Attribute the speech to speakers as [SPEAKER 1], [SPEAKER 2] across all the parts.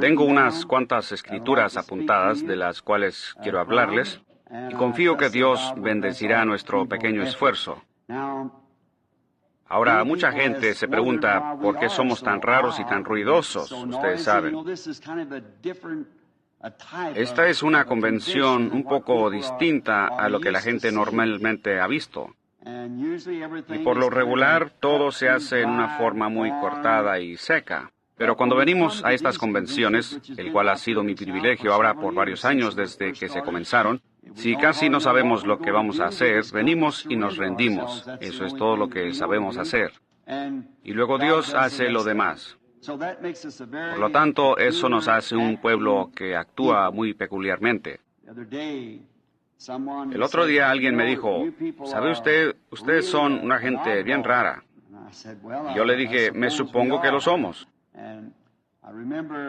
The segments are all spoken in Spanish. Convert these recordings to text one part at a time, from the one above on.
[SPEAKER 1] Tengo unas cuantas escrituras apuntadas de las cuales quiero hablarles, y confío que Dios bendecirá nuestro pequeño esfuerzo. Ahora, mucha gente se pregunta por qué somos tan raros y tan ruidosos, ustedes saben. Esta es una convención un poco distinta a lo que la gente normalmente ha visto. Y por lo regular, todo se hace en una forma muy cortada y seca. Pero cuando venimos a estas convenciones, el cual ha sido mi privilegio ahora por varios años desde que se comenzaron, si casi no sabemos lo que vamos a hacer, venimos y nos rendimos. Eso es todo lo que sabemos hacer. Y luego Dios hace lo demás. Por lo tanto, eso nos hace un pueblo que actúa muy peculiarmente. El otro día alguien me dijo, ¿sabe usted, ustedes son una gente bien rara? Y yo le dije, me supongo que lo somos.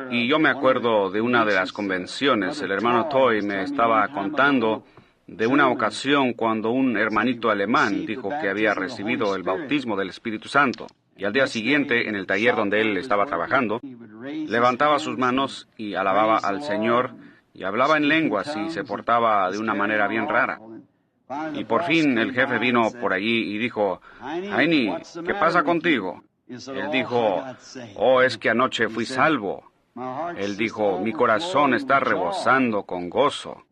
[SPEAKER 1] Y yo me acuerdo de una de las convenciones, el hermano Toy me estaba contando de una ocasión cuando un hermanito alemán dijo que había recibido el bautismo del Espíritu Santo. Y al día siguiente, en el taller donde él estaba trabajando, levantaba sus manos y alababa al Señor y hablaba en lenguas y se portaba de una manera bien rara. Y por fin el jefe vino por allí y dijo, Heini, ¿qué pasa contigo? Él dijo, oh, es que anoche fui salvo. Él dijo, mi corazón está rebosando con gozo.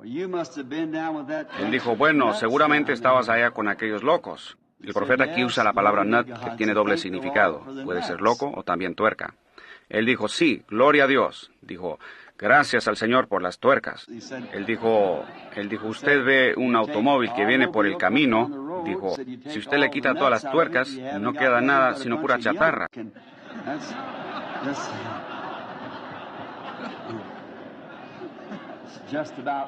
[SPEAKER 1] Él dijo, bueno, seguramente estabas allá con aquellos locos. El profeta aquí usa la palabra nut, que tiene doble significado. Puede ser loco o también tuerca. Él dijo, sí, gloria a Dios. Dijo, gracias al Señor por las tuercas. Él dijo, usted ve un automóvil que viene por el camino. Dijo, si usted le quita todas las tuercas, no queda nada sino pura chatarra.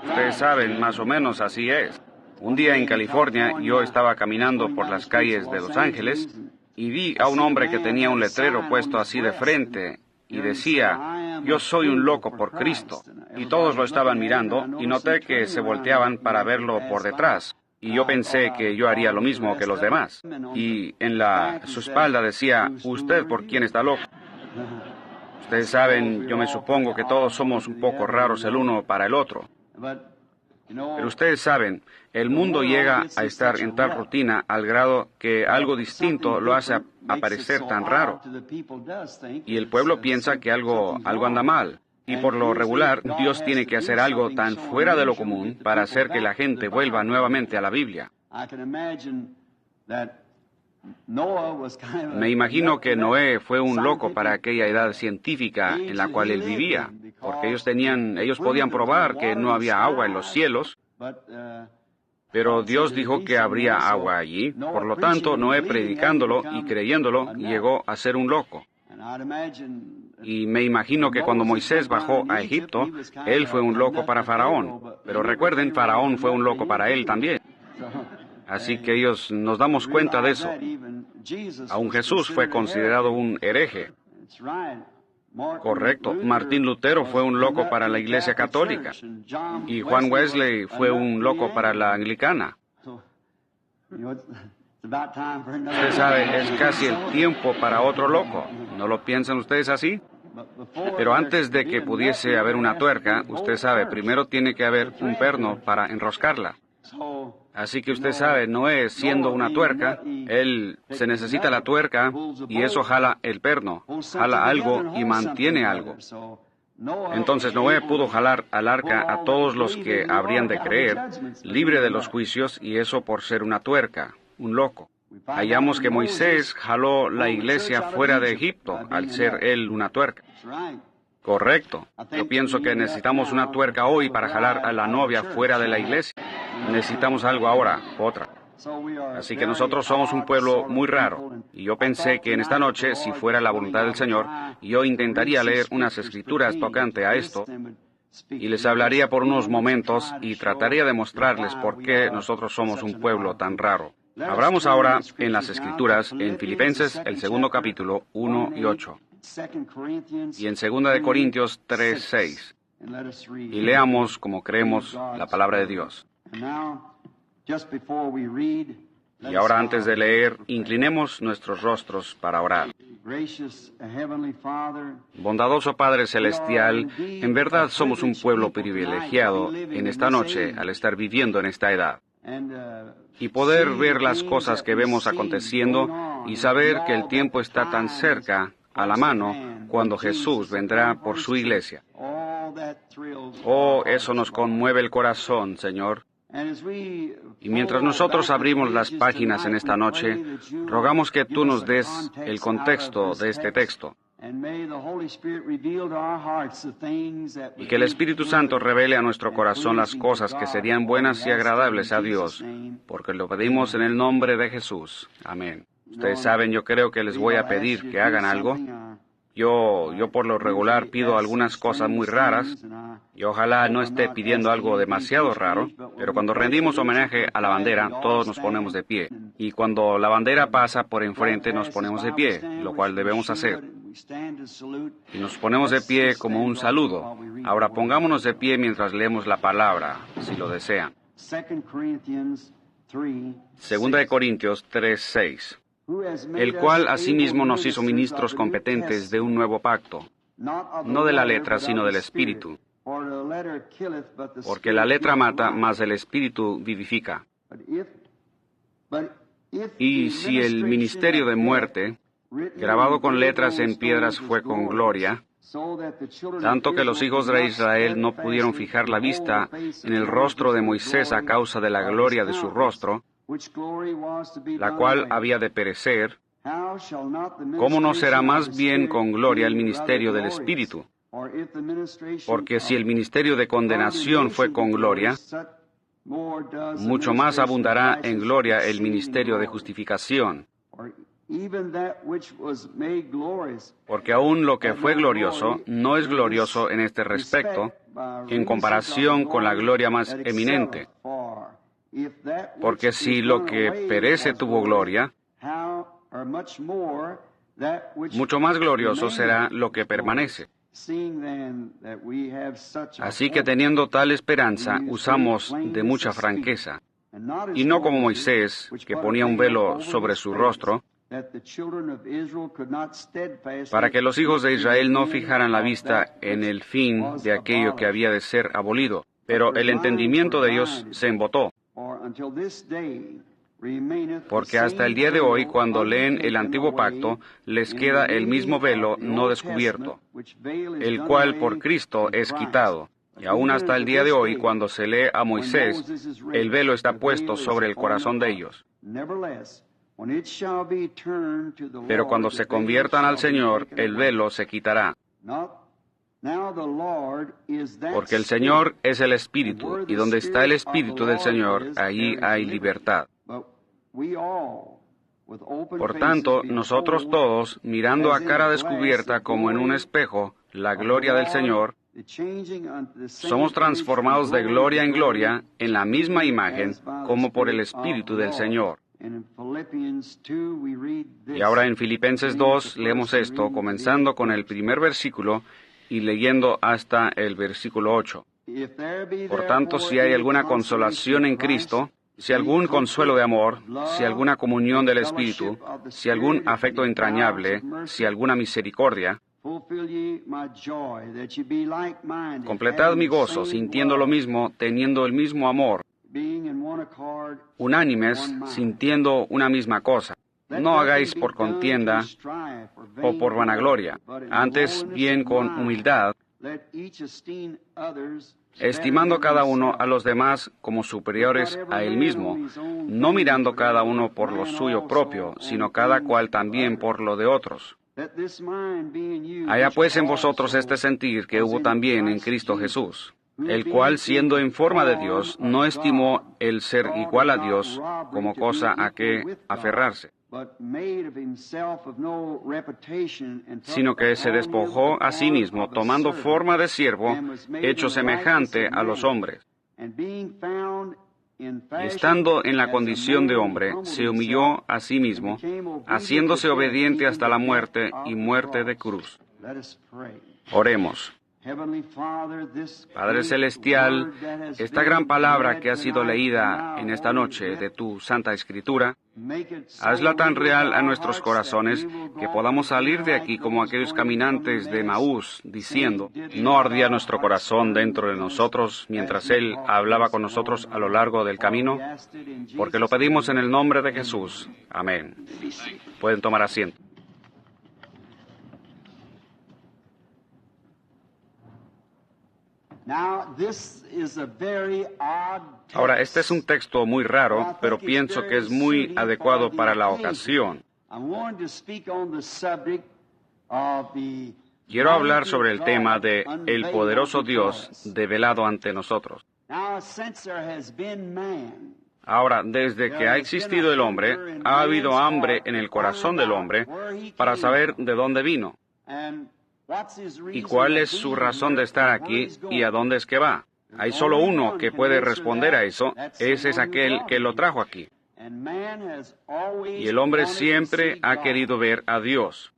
[SPEAKER 1] Ustedes saben, más o menos así es. Un día en California, yo estaba caminando por las calles de Los Ángeles y vi a un hombre que tenía un letrero puesto así de frente y decía, yo soy un loco por Cristo. Y todos lo estaban mirando y noté que se volteaban para verlo por detrás. Y yo pensé que yo haría lo mismo que los demás. Y en su espalda decía, ¿usted por quién está loco? Ustedes saben, yo me supongo que todos somos un poco raros el uno para el otro. Pero ustedes saben, el mundo llega a estar en tal rutina al grado que algo distinto lo hace aparecer tan raro. Y el pueblo piensa que algo anda mal. Y por lo regular, Dios tiene que hacer algo tan fuera de lo común para hacer que la gente vuelva nuevamente a la Biblia. Me imagino que Noé fue un loco para aquella edad científica en la cual él vivía, porque ellos podían probar que no había agua en los cielos, pero Dios dijo que habría agua allí. Por lo tanto, Noé predicándolo y creyéndolo llegó a ser un loco. Y me imagino que cuando Moisés bajó a Egipto, él fue un loco para Faraón. Pero recuerden, Faraón fue un loco para él también. Así que nos damos cuenta de eso. Aún Jesús fue considerado un hereje. Correcto. Martín Lutero fue un loco para la Iglesia Católica. Y Juan Wesley fue un loco para la Anglicana. Usted sabe, es casi el tiempo para otro loco. ¿No lo piensan ustedes así? Pero antes de que pudiese haber una tuerca, usted sabe, primero tiene que haber un perno para enroscarla. Así que usted sabe, Noé siendo una tuerca, se necesita la tuerca y eso jala el perno, jala algo y mantiene algo. Entonces Noé pudo jalar al arca a todos los que habrían de creer, libre de los juicios, y eso por ser una tuerca, un loco. Hallamos que Moisés jaló la iglesia fuera de Egipto, al ser él una tuerca. Correcto. Yo pienso que necesitamos una tuerca hoy para jalar a la novia fuera de la iglesia. Necesitamos algo ahora, otra. Así que nosotros somos un pueblo muy raro. Y yo pensé que en esta noche, si fuera la voluntad del Señor, yo intentaría leer unas escrituras tocante a esto, y les hablaría por unos momentos y trataría de mostrarles por qué nosotros somos un pueblo tan raro. Abramos ahora en las escrituras, en Filipenses, el 2 capítulo, 1 y 8. Y en 2 de Corintios 3, 6. Y leamos como creemos la palabra de Dios. Y ahora, antes de leer, inclinemos nuestros rostros para orar. Bondadoso Padre Celestial, en verdad somos un pueblo privilegiado en esta noche al estar viviendo en esta edad. Y poder ver las cosas que vemos aconteciendo y saber que el tiempo está tan cerca, a la mano, cuando Jesús vendrá por su iglesia. Oh, eso nos conmueve el corazón, Señor. Y mientras nosotros abrimos las páginas en esta noche, rogamos que tú nos des el contexto de este texto. Y que el Espíritu Santo revele a nuestro corazón las cosas que serían buenas y agradables a Dios, porque lo pedimos en el nombre de Jesús. Amén. Ustedes saben, yo creo que les voy a pedir que hagan algo. Yo por lo regular pido algunas cosas muy raras, y ojalá no esté pidiendo algo demasiado raro, pero cuando rendimos homenaje a la bandera, todos nos ponemos de pie. Y cuando la bandera pasa por enfrente, nos ponemos de pie, lo cual debemos hacer. Y nos ponemos de pie como un saludo. Ahora pongámonos de pie mientras leemos la palabra, si lo desean. 2 de Corintios 3:6. El cual asimismo nos hizo ministros competentes de un nuevo pacto, no de la letra, sino del Espíritu, porque la letra mata, mas el Espíritu vivifica. Y si el ministerio de muerte, grabado con letras en piedras, fue con gloria, tanto que los hijos de Israel no pudieron fijar la vista en el rostro de Moisés a causa de la gloria de su rostro, la cual había de perecer, ¿cómo no será más bien con gloria el ministerio del Espíritu? Porque si el ministerio de condenación fue con gloria, mucho más abundará en gloria el ministerio de justificación. Porque aún lo que fue glorioso no es glorioso en este respecto, en comparación con la gloria más eminente. Porque si lo que perece tuvo gloria, mucho más glorioso será lo que permanece. Así que teniendo tal esperanza, usamos de mucha franqueza, y no como Moisés, que ponía un velo sobre su rostro, para que los hijos de Israel no fijaran la vista en el fin de aquello que había de ser abolido. Pero el entendimiento de ellos se embotó. Porque hasta el día de hoy, cuando leen el Antiguo Pacto, les queda el mismo velo no descubierto, el cual por Cristo es quitado. Y aún hasta el día de hoy, cuando se lee a Moisés, el velo está puesto sobre el corazón de ellos. Pero cuando se conviertan al Señor, el velo se quitará. Porque el Señor es el Espíritu, y donde está el Espíritu del Señor, allí hay libertad. Por tanto, nosotros todos, mirando a cara descubierta como en un espejo la gloria del Señor, somos transformados de gloria en gloria en la misma imagen como por el Espíritu del Señor. Y ahora en Filipenses 2 leemos esto, comenzando con el primer versículo y leyendo hasta el versículo 8. Por tanto, si hay alguna consolación en Cristo, si algún consuelo de amor, si alguna comunión del Espíritu, si algún afecto entrañable, si alguna misericordia, completad mi gozo, sintiendo lo mismo, teniendo el mismo amor, unánimes, sintiendo una misma cosa. No hagáis por contienda o por vanagloria, antes bien con humildad, estimando cada uno a los demás como superiores a él mismo, no mirando cada uno por lo suyo propio, sino cada cual también por lo de otros. Haya pues en vosotros este sentir que hubo también en Cristo Jesús, el cual, siendo en forma de Dios, no estimó el ser igual a Dios como cosa a que aferrarse, sino que se despojó a sí mismo, tomando forma de siervo, hecho semejante a los hombres. Y estando en la condición de hombre, se humilló a sí mismo, haciéndose obediente hasta la muerte y muerte de cruz. Oremos. Padre Celestial, esta gran palabra que ha sido leída en esta noche de tu Santa Escritura, hazla tan real a nuestros corazones que podamos salir de aquí como aquellos caminantes de Emaús, diciendo, ¿no ardía nuestro corazón dentro de nosotros mientras Él hablaba con nosotros a lo largo del camino? Porque lo pedimos en el nombre de Jesús. Amén. Pueden tomar asiento. Ahora, este es un texto muy raro, pero pienso que es muy adecuado para la ocasión. Quiero hablar sobre el tema de el poderoso Dios develado ante nosotros. Ahora, desde que ha existido el hombre, ha habido hambre en el corazón del hombre para saber de dónde vino y cuál es su razón de estar aquí y a dónde es que va. Hay solo uno que puede responder a eso, ese es aquel que lo trajo aquí. Y el hombre siempre ha querido ver a Dios.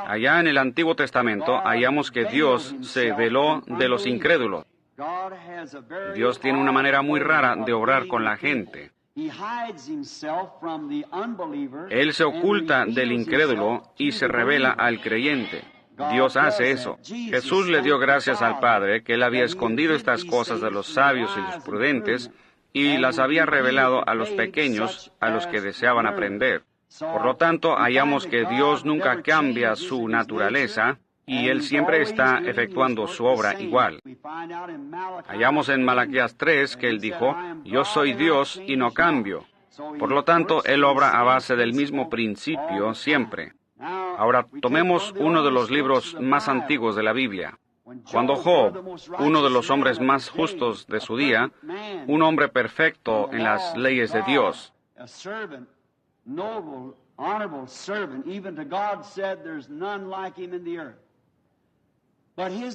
[SPEAKER 1] Allá en el Antiguo Testamento hallamos que Dios se veló de los incrédulos. Dios tiene una manera muy rara de obrar con la gente. Él se oculta del incrédulo y se revela al creyente. Dios hace eso. Jesús le dio gracias al Padre que Él había escondido estas cosas de los sabios y los prudentes y las había revelado a los pequeños, a los que deseaban aprender. Por lo tanto, hallamos que Dios nunca cambia su naturaleza y Él siempre está efectuando su obra igual. Hallamos en Malaquías 3 que Él dijo, «Yo soy Dios y no cambio». Por lo tanto, Él obra a base del mismo principio siempre. Ahora, tomemos uno de los libros más antiguos de la Biblia. Cuando Job, uno de los hombres más justos de su día, un hombre perfecto en las leyes de Dios,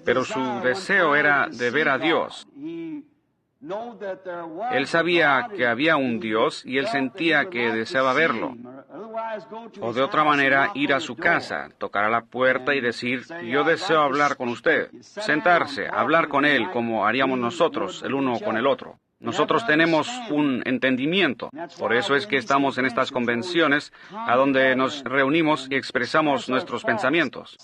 [SPEAKER 1] pero su deseo era de ver a Dios. Él sabía que había un Dios y él sentía que deseaba verlo. O de otra manera, ir a su casa, tocar a la puerta y decir, yo deseo hablar con usted. Sentarse, hablar con él como haríamos nosotros, el uno con el otro. Nosotros tenemos un entendimiento. Por eso es que estamos en estas convenciones a donde nos reunimos y expresamos nuestros pensamientos.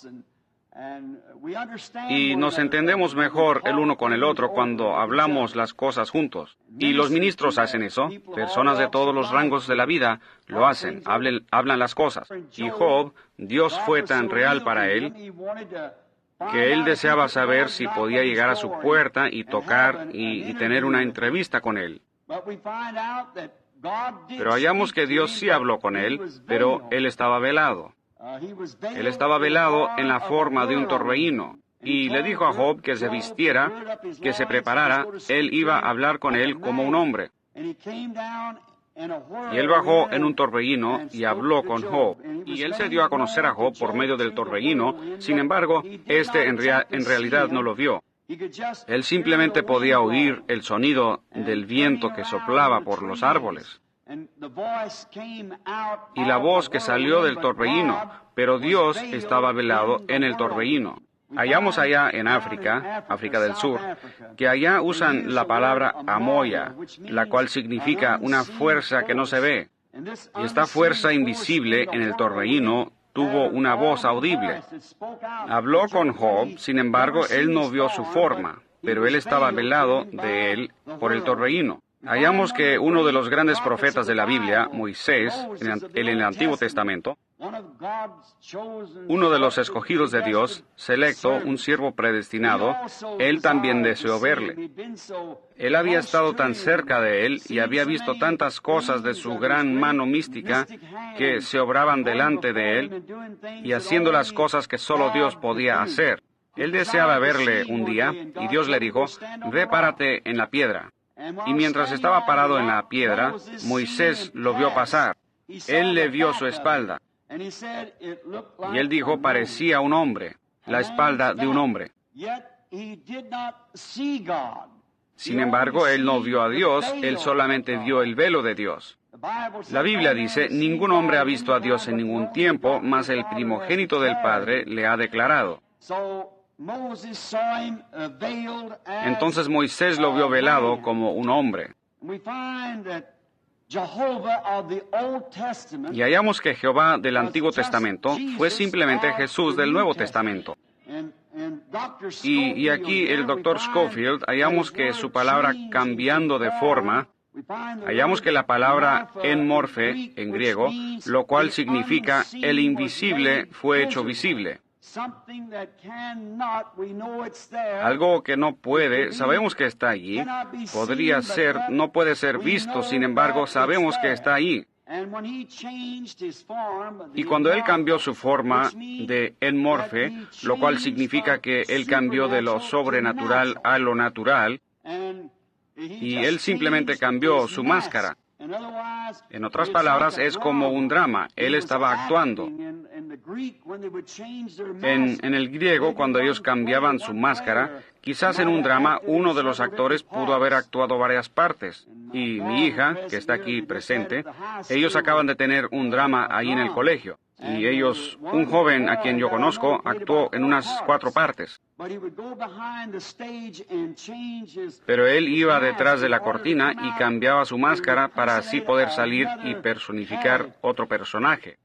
[SPEAKER 1] Y nos entendemos mejor el uno con el otro cuando hablamos las cosas juntos. Y los ministros hacen eso. Personas de todos los rangos de la vida lo hacen, hablan las cosas. Y Job, Dios fue tan real para él que él deseaba saber si podía llegar a su puerta y tocar y tener una entrevista con él. Pero hallamos que Dios sí habló con él, pero él estaba velado. Él estaba velado en la forma de un torbellino, y le dijo a Job que se vistiera, que se preparara, él iba a hablar con él como un hombre. Y él bajó en un torbellino y habló con Job, y él se dio a conocer a Job por medio del torbellino, sin embargo, en realidad no lo vio. Él simplemente podía oír el sonido del viento que soplaba por los árboles. Y la voz que salió del torbellino, pero Dios estaba velado en el torbellino. Hallamos allá en África, África del Sur, que allá usan la palabra amoya, la cual significa una fuerza que no se ve. Y esta fuerza invisible en el torbellino tuvo una voz audible. Habló con Job, sin embargo, él no vio su forma, pero él estaba velado de él por el torbellino. Hallamos que uno de los grandes profetas de la Biblia, Moisés, en el Antiguo Testamento, uno de los escogidos de Dios, selecto, un siervo predestinado, él también deseó verle. Él había estado tan cerca de él y había visto tantas cosas de su gran mano mística que se obraban delante de él y haciendo las cosas que solo Dios podía hacer. Él deseaba verle un día y Dios le dijo, ve, párate en la piedra. Y mientras estaba parado en la piedra, Moisés lo vio pasar. Él le vio su espalda. Y él dijo, parecía un hombre, la espalda de un hombre. Sin embargo, él no vio a Dios, él solamente vio el velo de Dios. La Biblia dice, ningún hombre ha visto a Dios en ningún tiempo, mas el primogénito del Padre le ha declarado. Entonces Moisés lo vio velado como un hombre. Y hallamos que Jehová del Antiguo Testamento fue simplemente Jesús del Nuevo Testamento. Y aquí el Dr. Scofield hallamos que su palabra cambiando de forma, hallamos que la palabra en morfe en griego, lo cual significa el invisible fue hecho visible. Algo que no puede, sabemos que está allí, podría ser, no puede ser visto, sin embargo, sabemos que está allí. Y cuando Él cambió su forma de en morfe, lo cual significa que Él cambió de lo sobrenatural a lo natural, y Él simplemente cambió su máscara. En otras palabras, es como un drama. Él estaba actuando. En el griego, cuando ellos cambiaban su máscara, quizás en un drama, uno de los actores pudo haber actuado varias partes. Y mi hija, que está aquí presente, ellos acaban de tener un drama ahí en el colegio. Y ellos, un joven a quien yo conozco, actuó en unas 4 partes. Pero él iba detrás de la cortina y cambiaba su máscara para así poder salir y personificar otro personaje.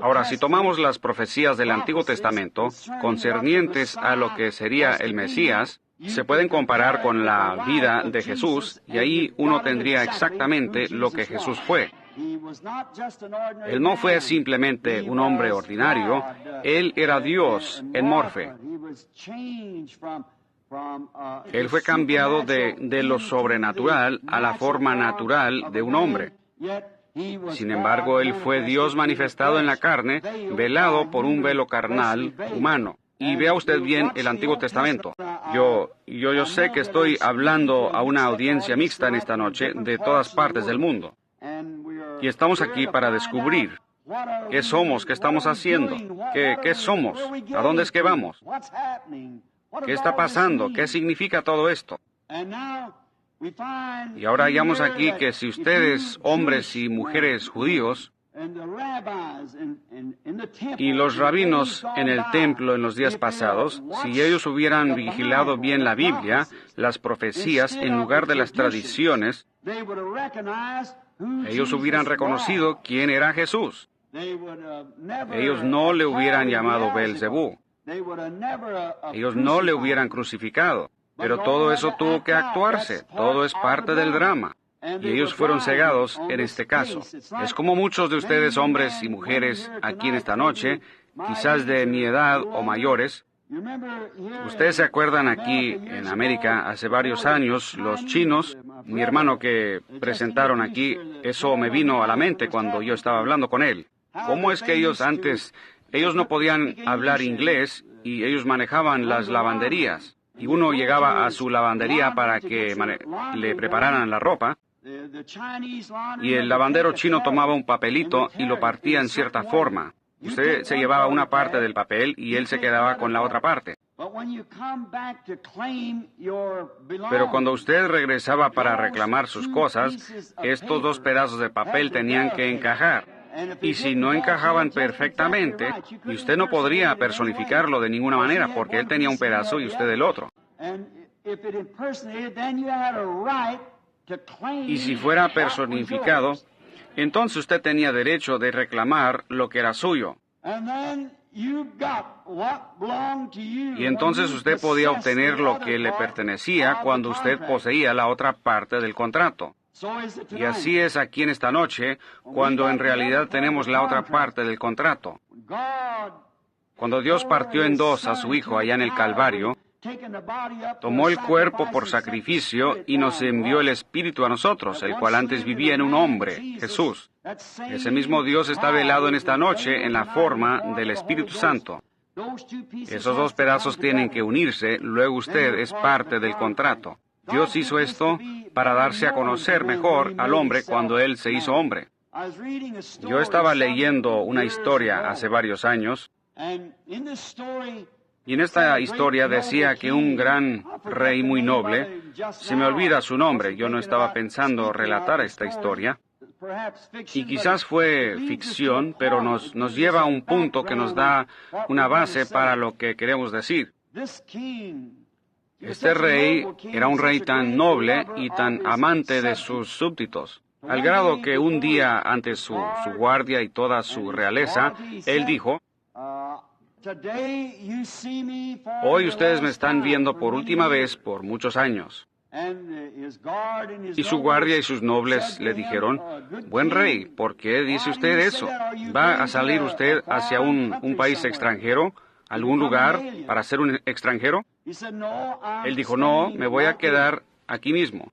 [SPEAKER 1] Ahora, si tomamos las profecías del Antiguo Testamento concernientes a lo que sería el Mesías, se pueden comparar con la vida de Jesús y ahí uno tendría exactamente lo que Jesús fue. Él no fue simplemente un hombre ordinario, Él era Dios en morfe. Él fue cambiado de lo sobrenatural a la forma natural de un hombre. Sin embargo, Él fue Dios manifestado en la carne, velado por un velo carnal humano. Y vea usted bien el Antiguo Testamento. Yo sé que estoy hablando a una audiencia mixta en esta noche de todas partes del mundo. Y estamos aquí para descubrir qué somos, qué estamos haciendo, qué somos, a dónde es que vamos, qué está pasando, qué significa todo esto. Y ahora hallamos aquí que si ustedes, hombres y mujeres judíos, y los rabinos en el templo en los días pasados, si ellos hubieran vigilado bien la Biblia, las profecías, en lugar de las tradiciones, ellos hubieran reconocido quién era Jesús. Ellos no le hubieran llamado Beelzebú. Ellos no le hubieran crucificado. Pero todo eso tuvo que actuarse. Todo es parte del drama. Y ellos fueron cegados en este caso. Es como muchos de ustedes, hombres y mujeres, aquí en esta noche, quizás de mi edad o mayores. Ustedes se acuerdan aquí en América, hace varios años, los chinos, mi hermano que presentaron aquí, eso me vino a la mente cuando yo estaba hablando con él. ¿Cómo es que ellos antes, ellos no podían hablar inglés y ellos manejaban las lavanderías? Y uno llegaba a su lavandería para que le prepararan la ropa, y el lavandero chino tomaba un papelito y lo partía en cierta forma. Usted se llevaba una parte del papel y él se quedaba con la otra parte. Pero cuando usted regresaba para reclamar sus cosas, estos 2 pedazos de papel tenían que encajar. Y si no encajaban perfectamente, y usted no podría personificarlo de ninguna manera, porque él tenía un pedazo y usted el otro. Y si fuera personificado, entonces usted tenía derecho de reclamar lo que era suyo. Y entonces usted podía obtener lo que le pertenecía cuando usted poseía la otra parte del contrato. Y así es aquí en esta noche, cuando en realidad tenemos la otra parte del contrato. Cuando Dios partió en 2 a su Hijo allá en el Calvario, tomó el cuerpo por sacrificio y nos envió el Espíritu a nosotros, el cual antes vivía en un hombre, Jesús. Ese mismo Dios está velado en esta noche en la forma del Espíritu Santo. Esos 2 pedazos tienen que unirse, luego usted es parte del contrato. Dios hizo esto para darse a conocer mejor al hombre cuando Él se hizo hombre. Yo estaba leyendo una historia hace varios años, y en esta historia decía que un gran rey muy noble, se me olvida su nombre, yo no estaba pensando relatar esta historia, Y quizás fue ficción, pero nos lleva a un punto que nos da una base para lo que queremos decir. Este rey era un rey tan noble y tan amante de sus súbditos, al grado que un día ante su guardia y toda su realeza, él dijo: hoy ustedes me están viendo por última vez por muchos años. Y su guardia y sus nobles le dijeron: buen rey, ¿por qué dice usted eso? ¿Va a salir usted hacia un país extranjero, algún lugar, para ser un extranjero? Él dijo: no, me voy a quedar aquí mismo.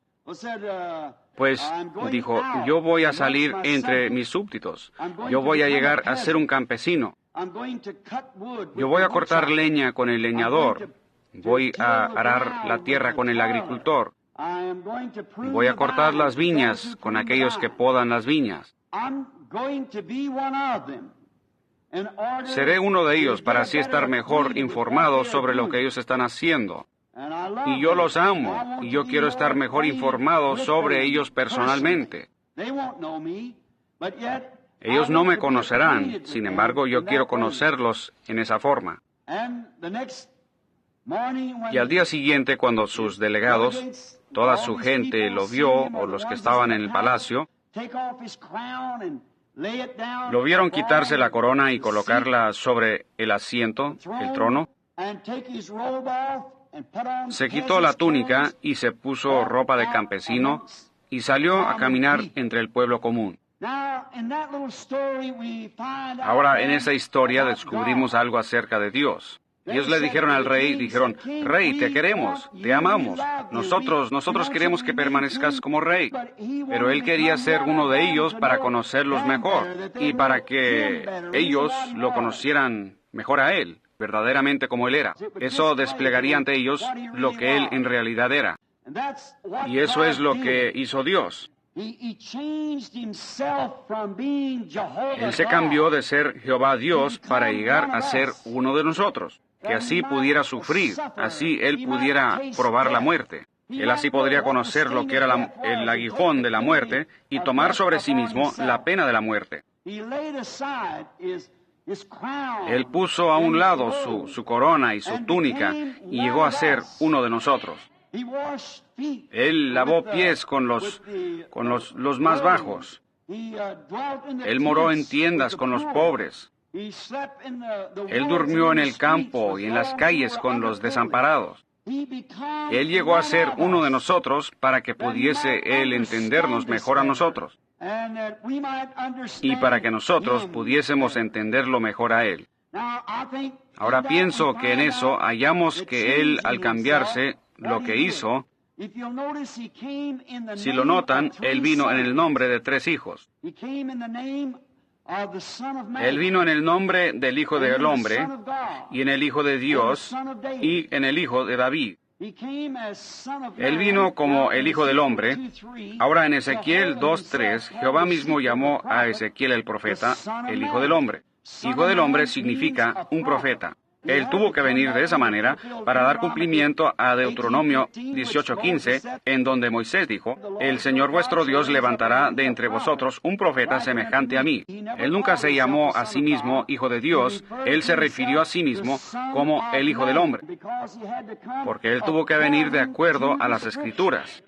[SPEAKER 1] Pues dijo: yo voy a salir entre mis súbditos. Yo voy a llegar a ser un campesino. Yo voy a cortar leña con el leñador. Voy a arar la tierra con el agricultor. Voy a cortar las viñas con aquellos que podan las viñas. Seré uno de ellos para así estar mejor informado sobre lo que ellos están haciendo. Y yo los amo, y yo quiero estar mejor informado sobre ellos personalmente. Ellos no me conocerán, sin embargo, yo quiero conocerlos en esa forma. Y al día siguiente, cuando sus delegados, toda su gente lo vio, o los que estaban en el palacio, lo vieron quitarse la corona y colocarla sobre el asiento, el trono. Se quitó la túnica y se puso ropa de campesino y salió a caminar entre el pueblo común. Ahora, en esa historia descubrimos algo acerca de Dios. Ellos le dijeron al rey, rey, te queremos, te amamos. Nosotros queremos que permanezcas como rey. Pero él quería ser uno de ellos para conocerlos mejor y para que ellos lo conocieran mejor a él, verdaderamente como él era. Eso desplegaría ante ellos lo que él en realidad era. Y eso es lo que hizo Dios. Él se cambió de ser Jehová Dios para llegar a ser uno de nosotros, que así pudiera sufrir, así él pudiera probar la muerte. Él así podría conocer lo que era el aguijón de la muerte y tomar sobre sí mismo la pena de la muerte. Él puso a un lado su corona y su túnica y llegó a ser uno de nosotros. Él lavó pies con los más bajos. Él moró en tiendas con los pobres. Él durmió en el campo y en las calles con los desamparados. Él llegó a ser uno de nosotros para que pudiese Él entendernos mejor a nosotros y para que nosotros pudiésemos entenderlo mejor a Él. Ahora pienso que en eso hallamos que Él, al cambiarse, lo que hizo, si lo notan, Él vino en el nombre de 3 hijos. Él vino en el nombre del Hijo del Hombre, y en el Hijo de Dios, y en el Hijo de David. Él vino como el Hijo del Hombre. Ahora en Ezequiel 2:3, Jehová mismo llamó a Ezequiel el profeta, el Hijo del Hombre. Hijo del Hombre significa un profeta. Él tuvo que venir de esa manera para dar cumplimiento a Deuteronomio 18:15, en donde Moisés dijo: el Señor vuestro Dios levantará de entre vosotros un profeta semejante a mí. Él nunca se llamó a sí mismo Hijo de Dios, Él se refirió a sí mismo como el Hijo del Hombre, porque Él tuvo que venir de acuerdo a las Escrituras.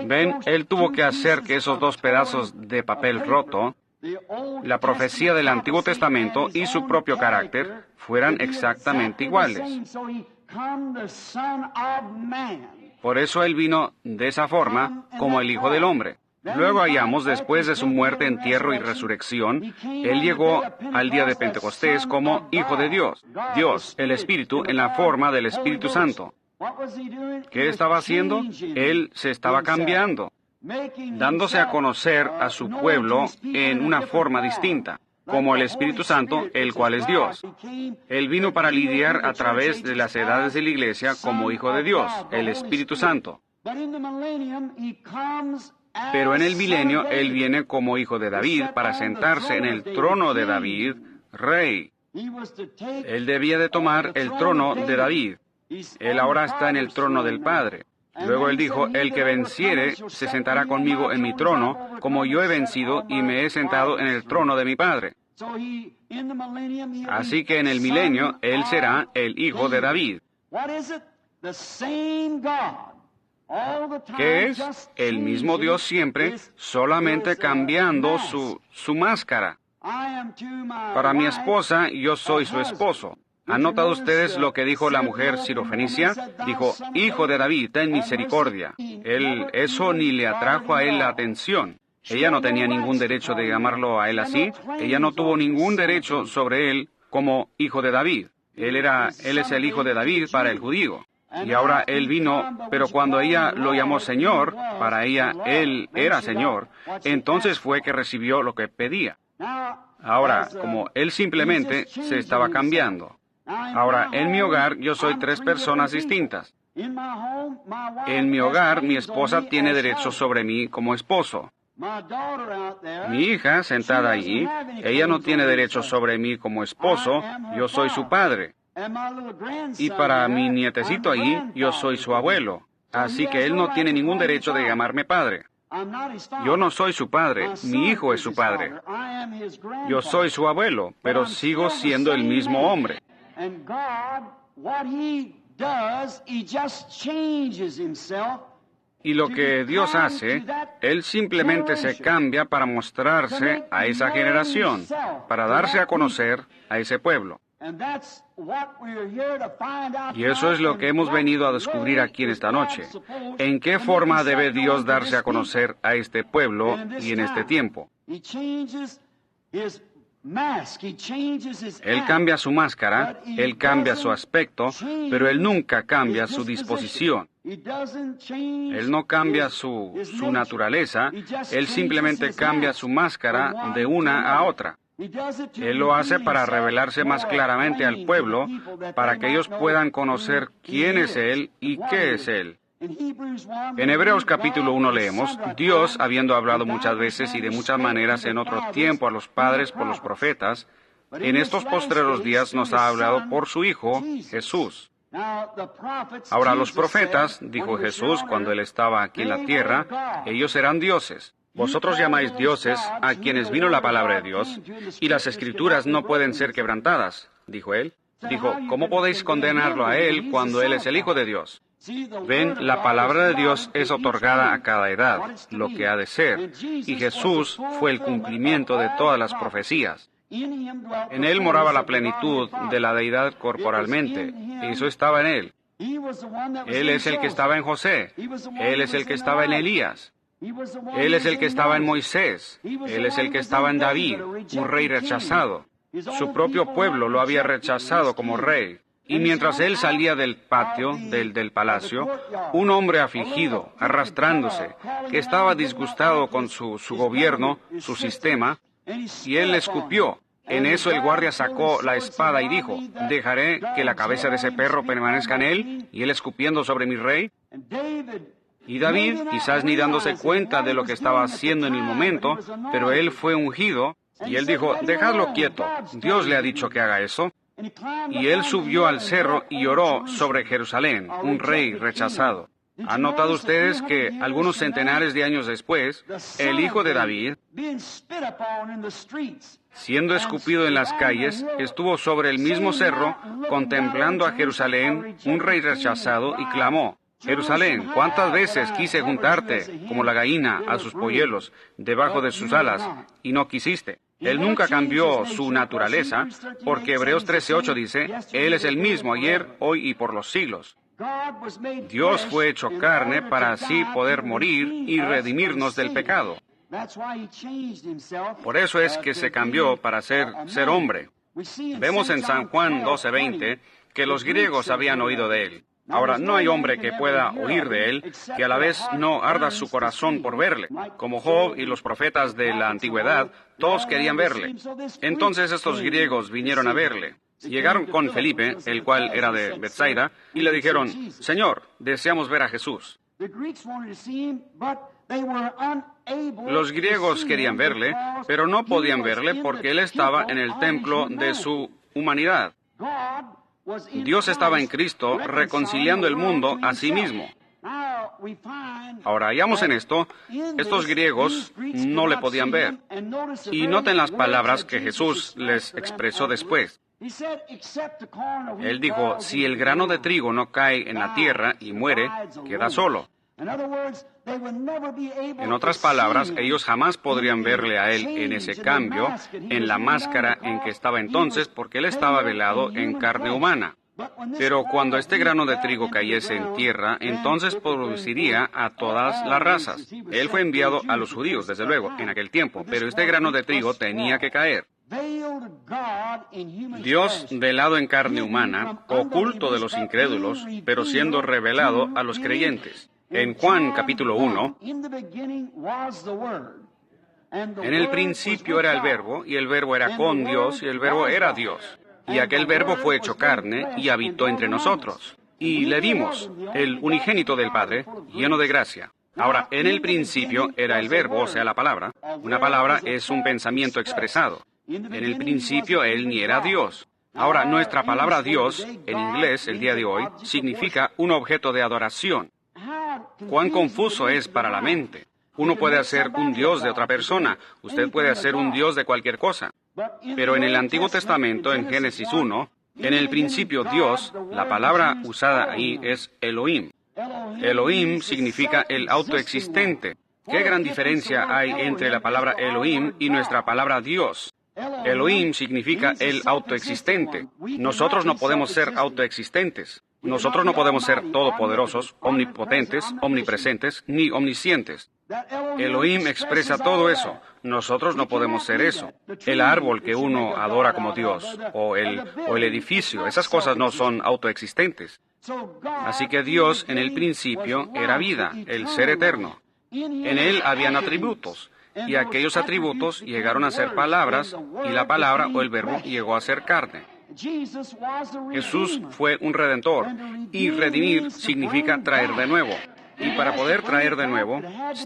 [SPEAKER 1] Ven, Él tuvo que hacer que esos 2 pedazos de papel roto, la profecía del Antiguo Testamento y su propio carácter, fueran exactamente iguales. Por eso Él vino de esa forma como el Hijo del Hombre. Luego hallamos, después de su muerte, entierro y resurrección, Él llegó al día de Pentecostés como Hijo de Dios. Dios, el Espíritu, en la forma del Espíritu Santo. ¿Qué estaba haciendo? Él se estaba cambiando, dándose a conocer a su pueblo en una forma distinta, como el Espíritu Santo, el cual es Dios. Él vino para lidiar a través de las edades de la Iglesia como Hijo de Dios, el Espíritu Santo. Pero en el milenio, Él viene como Hijo de David para sentarse en el trono de David, Rey. Él debía de tomar el trono de David. Él ahora está en el trono del Padre. Luego él dijo, el que venciere se sentará conmigo en mi trono, como yo he vencido y me he sentado en el trono de mi Padre. Así que en el milenio él será el hijo de David. ¿Qué es? El mismo Dios siempre, solamente cambiando su máscara. Para mi esposa, yo soy su esposo. ¿Han notado ustedes lo que dijo la mujer sirofenicia? Dijo, hijo de David, ten misericordia. Eso ni le atrajo a él la atención. Ella no tenía ningún derecho de llamarlo a él así. Ella no tuvo ningún derecho sobre él como hijo de David. Él es el hijo de David para el judío. Y ahora él vino, pero cuando ella lo llamó Señor, para ella él era Señor, entonces fue que recibió lo que pedía. Ahora, como él simplemente se estaba cambiando. Ahora, en mi hogar yo soy 3 personas distintas. En mi hogar mi esposa tiene derecho sobre mí como esposo. Mi hija sentada allí, ella no tiene derecho sobre mí como esposo, yo soy su padre. Y para mi nietecito allí, yo soy su abuelo. Así que él no tiene ningún derecho de llamarme padre. Yo no soy su padre, mi hijo es su padre. Yo soy su abuelo, pero sigo siendo el mismo hombre. Y lo que Dios hace, Él simplemente se cambia para mostrarse a esa generación, para darse a conocer a ese pueblo. Y eso es lo que hemos venido a descubrir aquí en esta noche. ¿En qué forma debe Dios darse a conocer a este pueblo y en este tiempo? Él cambia su máscara, Él cambia su aspecto, pero Él nunca cambia su disposición. Él no cambia su naturaleza, Él simplemente cambia su máscara de una a otra. Él lo hace para revelarse más claramente al pueblo, para que ellos puedan conocer quién es Él y qué es Él. En Hebreos capítulo 1 leemos, Dios, habiendo hablado muchas veces y de muchas maneras en otro tiempo a los padres por los profetas, en estos postreros días nos ha hablado por su Hijo, Jesús. Ahora los profetas, dijo Jesús cuando Él estaba aquí en la tierra, ellos serán dioses. Vosotros llamáis dioses a quienes vino la palabra de Dios, y las Escrituras no pueden ser quebrantadas, dijo Él. Dijo, ¿cómo podéis condenarlo a Él cuando Él es el Hijo de Dios? Ven, la palabra de Dios es otorgada a cada edad, lo que ha de ser, y Jesús fue el cumplimiento de todas las profecías. En Él moraba la plenitud de la deidad corporalmente, y eso estaba en Él. Él es el que estaba en José, Él es el que estaba en Elías. Él es el que estaba en Moisés, Él es el que estaba en David, un rey rechazado. Su propio pueblo lo había rechazado como rey. Y mientras él salía del patio, del palacio, un hombre afligido, arrastrándose, que estaba disgustado con su gobierno, su sistema, y él le escupió. En eso el guardia sacó la espada y dijo, ¿dejaré que la cabeza de ese perro permanezca en él, y él escupiendo sobre mi rey? Y David, quizás ni dándose cuenta de lo que estaba haciendo en el momento, pero él fue ungido, y él dijo, dejadlo quieto, Dios le ha dicho que haga eso. Y él subió al cerro y oró sobre Jerusalén, un rey rechazado. ¿Han notado ustedes que algunos centenares de años después, el hijo de David, siendo escupido en las calles, estuvo sobre el mismo cerro, contemplando a Jerusalén, un rey rechazado, y clamó, Jerusalén, ¿cuántas veces quise juntarte, como la gallina, a sus polluelos, debajo de sus alas, y no quisiste? Él nunca cambió su naturaleza, porque Hebreos 13:8 dice, Él es el mismo ayer, hoy y por los siglos. Dios fue hecho carne para así poder morir y redimirnos del pecado. Por eso es que se cambió para ser hombre. Vemos en San Juan 12:20 que los griegos habían oído de Él. Ahora, no hay hombre que pueda oír de Él que a la vez no arda su corazón por verle. Como Job y los profetas de la antigüedad, todos querían verle. Entonces estos griegos vinieron a verle. Llegaron con Felipe, el cual era de Betsaida, y le dijeron, Señor, deseamos ver a Jesús. Los griegos querían verle, pero no podían verle porque Él estaba en el templo de su humanidad. Dios estaba en Cristo reconciliando el mundo a sí mismo. Ahora, hallamos en esto, estos griegos no le podían ver. Y noten las palabras que Jesús les expresó después. Él dijo, si el grano de trigo no cae en la tierra y muere, queda solo. En otras palabras, ellos jamás podrían verle a él en ese cambio, en la máscara en que estaba entonces, porque él estaba velado en carne humana. Pero cuando este grano de trigo cayese en tierra, entonces produciría a todas las razas. Él fue enviado a los judíos, desde luego, en aquel tiempo, pero este grano de trigo tenía que caer. Dios velado en carne humana, oculto de los incrédulos, pero siendo revelado a los creyentes. En Juan capítulo 1, en el principio era el Verbo, y el Verbo era con Dios, y el Verbo era Dios. Y aquel Verbo fue hecho carne y habitó entre nosotros. Y le vimos, el unigénito del Padre, lleno de gracia. Ahora, en el principio era el Verbo, o sea, la palabra. Una palabra es un pensamiento expresado. En el principio Él ni era Dios. Ahora, nuestra palabra Dios, en inglés, el día de hoy, significa un objeto de adoración. ¿Cuán confuso es para la mente? Uno puede hacer un Dios de otra persona. Usted puede hacer un Dios de cualquier cosa. Pero en el Antiguo Testamento, en Génesis 1, en el principio Dios, la palabra usada ahí es Elohim. Elohim significa el autoexistente. ¿Qué gran diferencia hay entre la palabra Elohim y nuestra palabra Dios? Elohim significa el autoexistente. Nosotros no podemos ser autoexistentes. Nosotros no podemos ser todopoderosos, omnipotentes, omnipresentes, ni omniscientes. Elohim expresa todo eso. Nosotros no podemos ser eso. El árbol que uno adora como Dios, o el edificio, esas cosas no son autoexistentes. Así que Dios en el principio era vida, el ser eterno. En Él habían atributos, y aquellos atributos llegaron a ser palabras, y la palabra o el Verbo llegó a ser carne. Jesús fue un redentor, y redimir significa traer de nuevo. Y para poder traer de nuevo,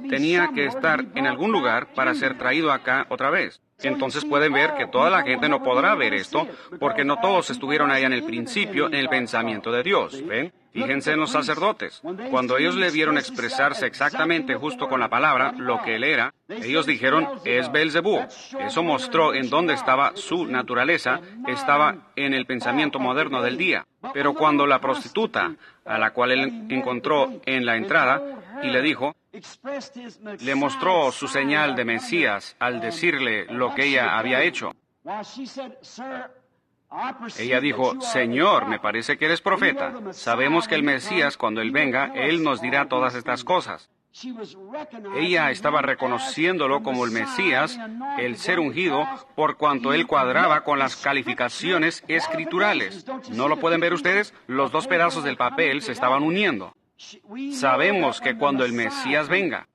[SPEAKER 1] tenía que estar en algún lugar para ser traído acá otra vez. Entonces pueden ver que toda la gente no podrá ver esto, porque no todos estuvieron allá en el principio en el pensamiento de Dios. ¿Ven? Fíjense en los sacerdotes. Cuando ellos le vieron expresarse exactamente justo con la palabra lo que él era, ellos dijeron, es Beelzebú. Eso mostró en dónde estaba su naturaleza, estaba en el pensamiento moderno del día. Pero cuando la prostituta, a la cual él encontró en la entrada, y le dijo, le mostró su señal de Mesías al decirle lo que ella había hecho. Ella dijo, Señor, me parece que eres profeta. Sabemos que el Mesías, cuando Él venga, Él nos dirá todas estas cosas. Ella estaba reconociéndolo como el Mesías, el ser ungido, por cuanto Él cuadraba con las calificaciones escriturales. ¿No lo pueden ver ustedes? Los dos pedazos del papel se estaban uniendo. Sabemos que cuando el Mesías venga.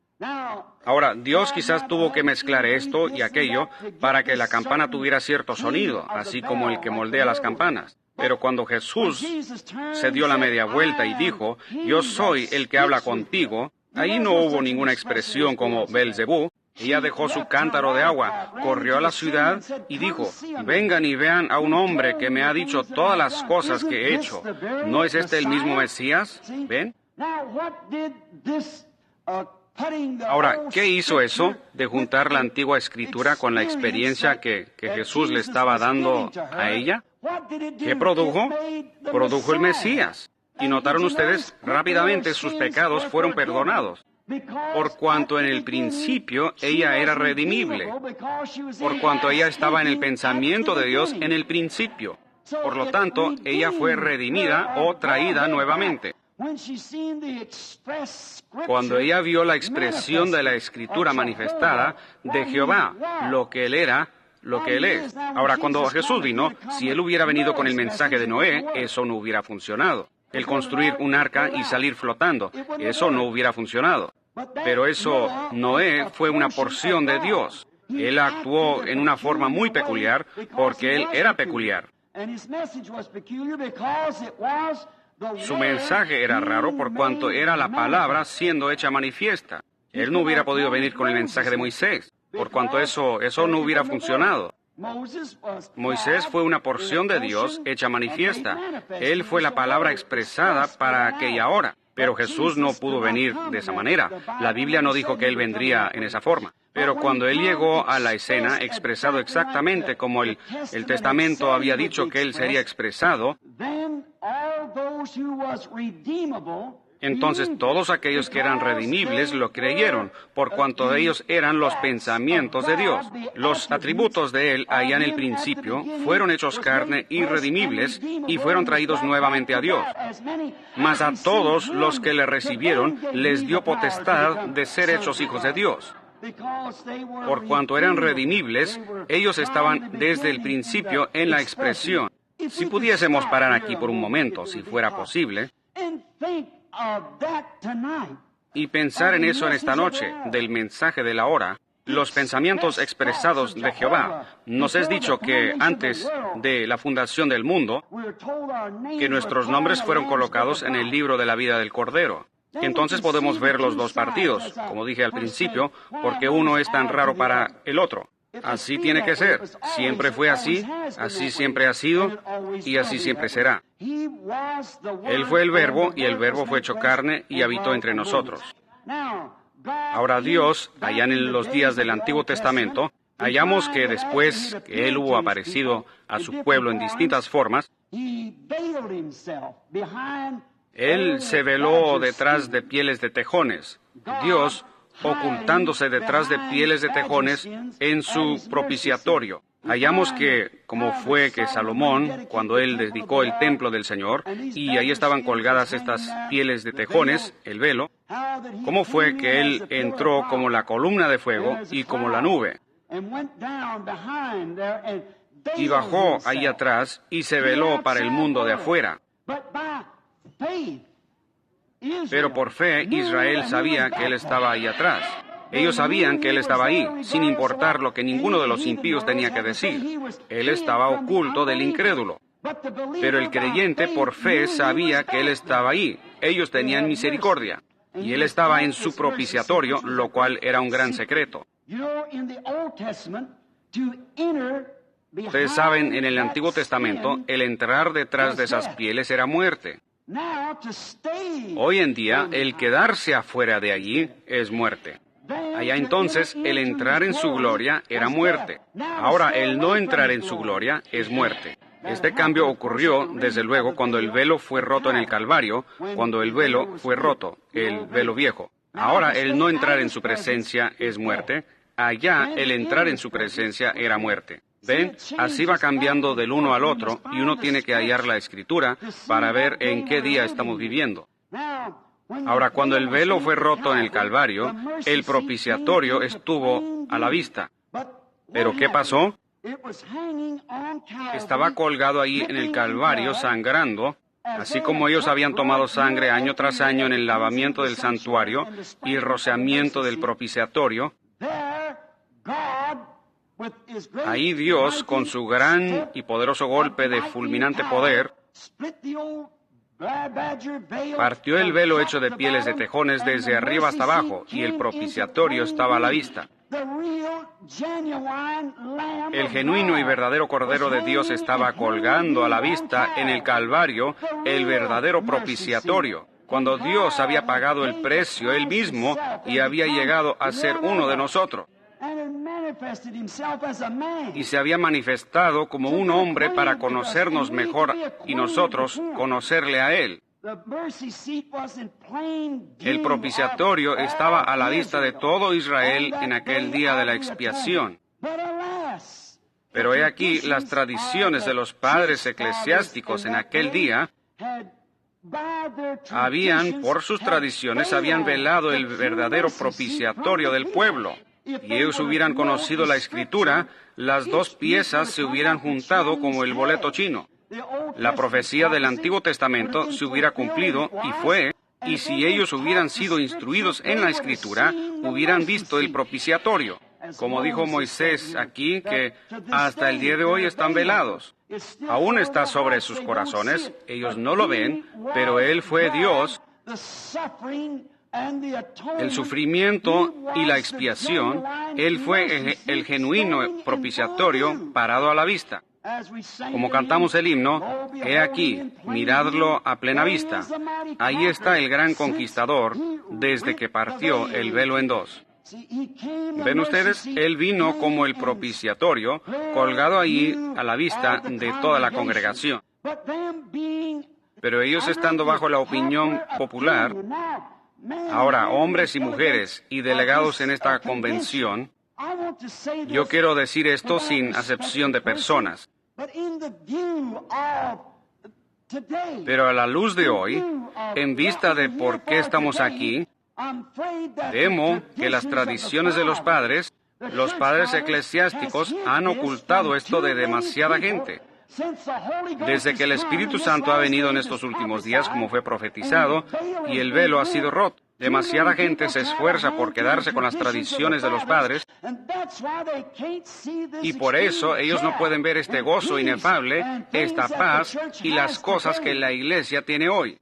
[SPEAKER 1] Ahora, Dios quizás tuvo que mezclar esto y aquello para que la campana tuviera cierto sonido, así como el que moldea las campanas. Pero cuando Jesús se dio la media vuelta y dijo, yo soy el que habla contigo, ahí no hubo ninguna expresión como Beelzebú. Ella dejó su cántaro de agua, corrió a la ciudad y dijo, vengan y vean a un hombre que me ha dicho todas las cosas que he hecho. ¿No es este el mismo Mesías? ¿Ven? Ahora, ¿qué hizo eso de juntar la antigua escritura con la experiencia que Jesús le estaba dando a ella? ¿Qué produjo? Produjo el Mesías. Y notaron ustedes, rápidamente sus pecados fueron perdonados. Por cuanto en el principio ella era redimible. Por cuanto ella estaba en el pensamiento de Dios en el principio. Por lo tanto, ella fue redimida o traída nuevamente. Cuando ella vio la expresión de la Escritura manifestada de Jehová, lo que Él era, lo que Él es. Ahora, cuando Jesús vino, si Él hubiera venido con el mensaje de Noé, eso no hubiera funcionado. El construir un arca y salir flotando, eso no hubiera funcionado. Pero eso, Noé fue una porción de Dios. Él actuó en una forma muy peculiar porque Él era peculiar. Su mensaje era raro por cuanto era la palabra siendo hecha manifiesta. Él no hubiera podido venir con el mensaje de Moisés, por cuanto eso no hubiera funcionado. Moisés fue una porción de Dios hecha manifiesta. Él fue la palabra expresada para aquella hora. Pero Jesús no pudo venir de esa manera. La Biblia no dijo que Él vendría en esa forma. Pero cuando Él llegó a la escena, expresado exactamente como el Testamento había dicho que Él sería expresado, entonces todos aquellos que eran redimibles lo creyeron, por cuanto ellos eran los pensamientos de Dios. Los atributos de Él allá en el principio fueron hechos carne y redimibles y fueron traídos nuevamente a Dios. Mas a todos los que le recibieron les dio potestad de ser hechos hijos de Dios. Por cuanto eran redimibles, ellos estaban desde el principio en la expresión. Si pudiésemos parar aquí por un momento, si fuera posible, y pensar en eso en esta noche, del mensaje de la hora, los pensamientos expresados de Jehová. Nos es dicho que antes de la fundación del mundo, que nuestros nombres fueron colocados en el libro de la vida del Cordero. Entonces podemos ver los dos partidos, como dije al principio, porque uno es tan raro para el otro. Así tiene que ser. Siempre fue así siempre ha sido, y así siempre será. Él fue el Verbo, y el Verbo fue hecho carne y habitó entre nosotros. Ahora Dios, allá en los días del Antiguo Testamento, hallamos que después que Él hubo aparecido a su pueblo en distintas formas, Él se veló detrás de pieles de tejones. Dios ocultándose detrás de pieles de tejones en su propiciatorio. Hallamos que, como fue que Salomón, cuando él dedicó el templo del Señor, y ahí estaban colgadas estas pieles de tejones, el velo, cómo fue que él entró como la columna de fuego y como la nube, y bajó ahí atrás y se veló para el mundo de afuera. Pero por fe, Israel sabía que Él estaba ahí atrás. Ellos sabían que Él estaba ahí, sin importar lo que ninguno de los impíos tenía que decir. Él estaba oculto del incrédulo. Pero el creyente por fe sabía que Él estaba ahí. Ellos tenían misericordia. Y Él estaba en su propiciatorio, lo cual era un gran secreto. Ustedes saben, en el Antiguo Testamento, el entrar detrás de esas pieles era muerte. Hoy en día, el quedarse afuera de allí es muerte. Allá entonces, el entrar en su gloria era muerte. Ahora, el no entrar en su gloria es muerte. Este cambio ocurrió, desde luego, cuando el velo fue roto en el Calvario, cuando el velo fue roto, el velo viejo. Ahora, el no entrar en su presencia es muerte. Allá, el entrar en su presencia era muerte. ¿Ven? Así va cambiando del uno al otro, y uno tiene que hallar la Escritura para ver en qué día estamos viviendo. Ahora, cuando el velo fue roto en el Calvario, el propiciatorio estuvo a la vista. ¿Pero qué pasó? Estaba colgado ahí en el Calvario, sangrando, así como ellos habían tomado sangre año tras año en el lavamiento del santuario y el rociamiento del propiciatorio. Ahí Dios, con su gran y poderoso golpe de fulminante poder, partió el velo hecho de pieles de tejones desde arriba hasta abajo, y el propiciatorio estaba a la vista. El genuino y verdadero Cordero de Dios estaba colgando a la vista en el Calvario, el verdadero propiciatorio, cuando Dios había pagado el precio Él mismo y había llegado a ser uno de nosotros. Y se había manifestado como un hombre para conocernos mejor y nosotros conocerle a Él. El propiciatorio estaba a la vista de todo Israel en aquel día de la expiación. Pero he aquí las tradiciones de los padres eclesiásticos en aquel día por sus tradiciones, habían velado el verdadero propiciatorio del pueblo. Y ellos hubieran conocido la Escritura, las dos piezas se hubieran juntado como el boleto chino. La profecía del Antiguo Testamento se hubiera cumplido, y fue, y si ellos hubieran sido instruidos en la Escritura, hubieran visto el propiciatorio. Como dijo Moisés aquí, que hasta el día de hoy están velados. Aún está sobre sus corazones, ellos no lo ven, pero Él fue Dios. El sufrimiento y la expiación, Él fue el genuino propiciatorio parado a la vista. Como cantamos el himno, he aquí, miradlo a plena vista. Ahí está el gran conquistador desde que partió el velo en dos. ¿Ven ustedes? Él vino como el propiciatorio, colgado ahí a la vista de toda la congregación. Pero ellos estando bajo la opinión popular, ahora hombres y mujeres y delegados en esta convención, yo quiero decir esto sin acepción de personas. Pero a la luz de hoy, en vista de por qué estamos aquí, temo que las tradiciones de los padres eclesiásticos, han ocultado esto de demasiada gente. Desde que el Espíritu Santo ha venido en estos últimos días, como fue profetizado, y el velo ha sido roto, demasiada gente se esfuerza por quedarse con las tradiciones de los padres, y por eso ellos no pueden ver este gozo inefable, esta paz y las cosas que la Iglesia tiene hoy.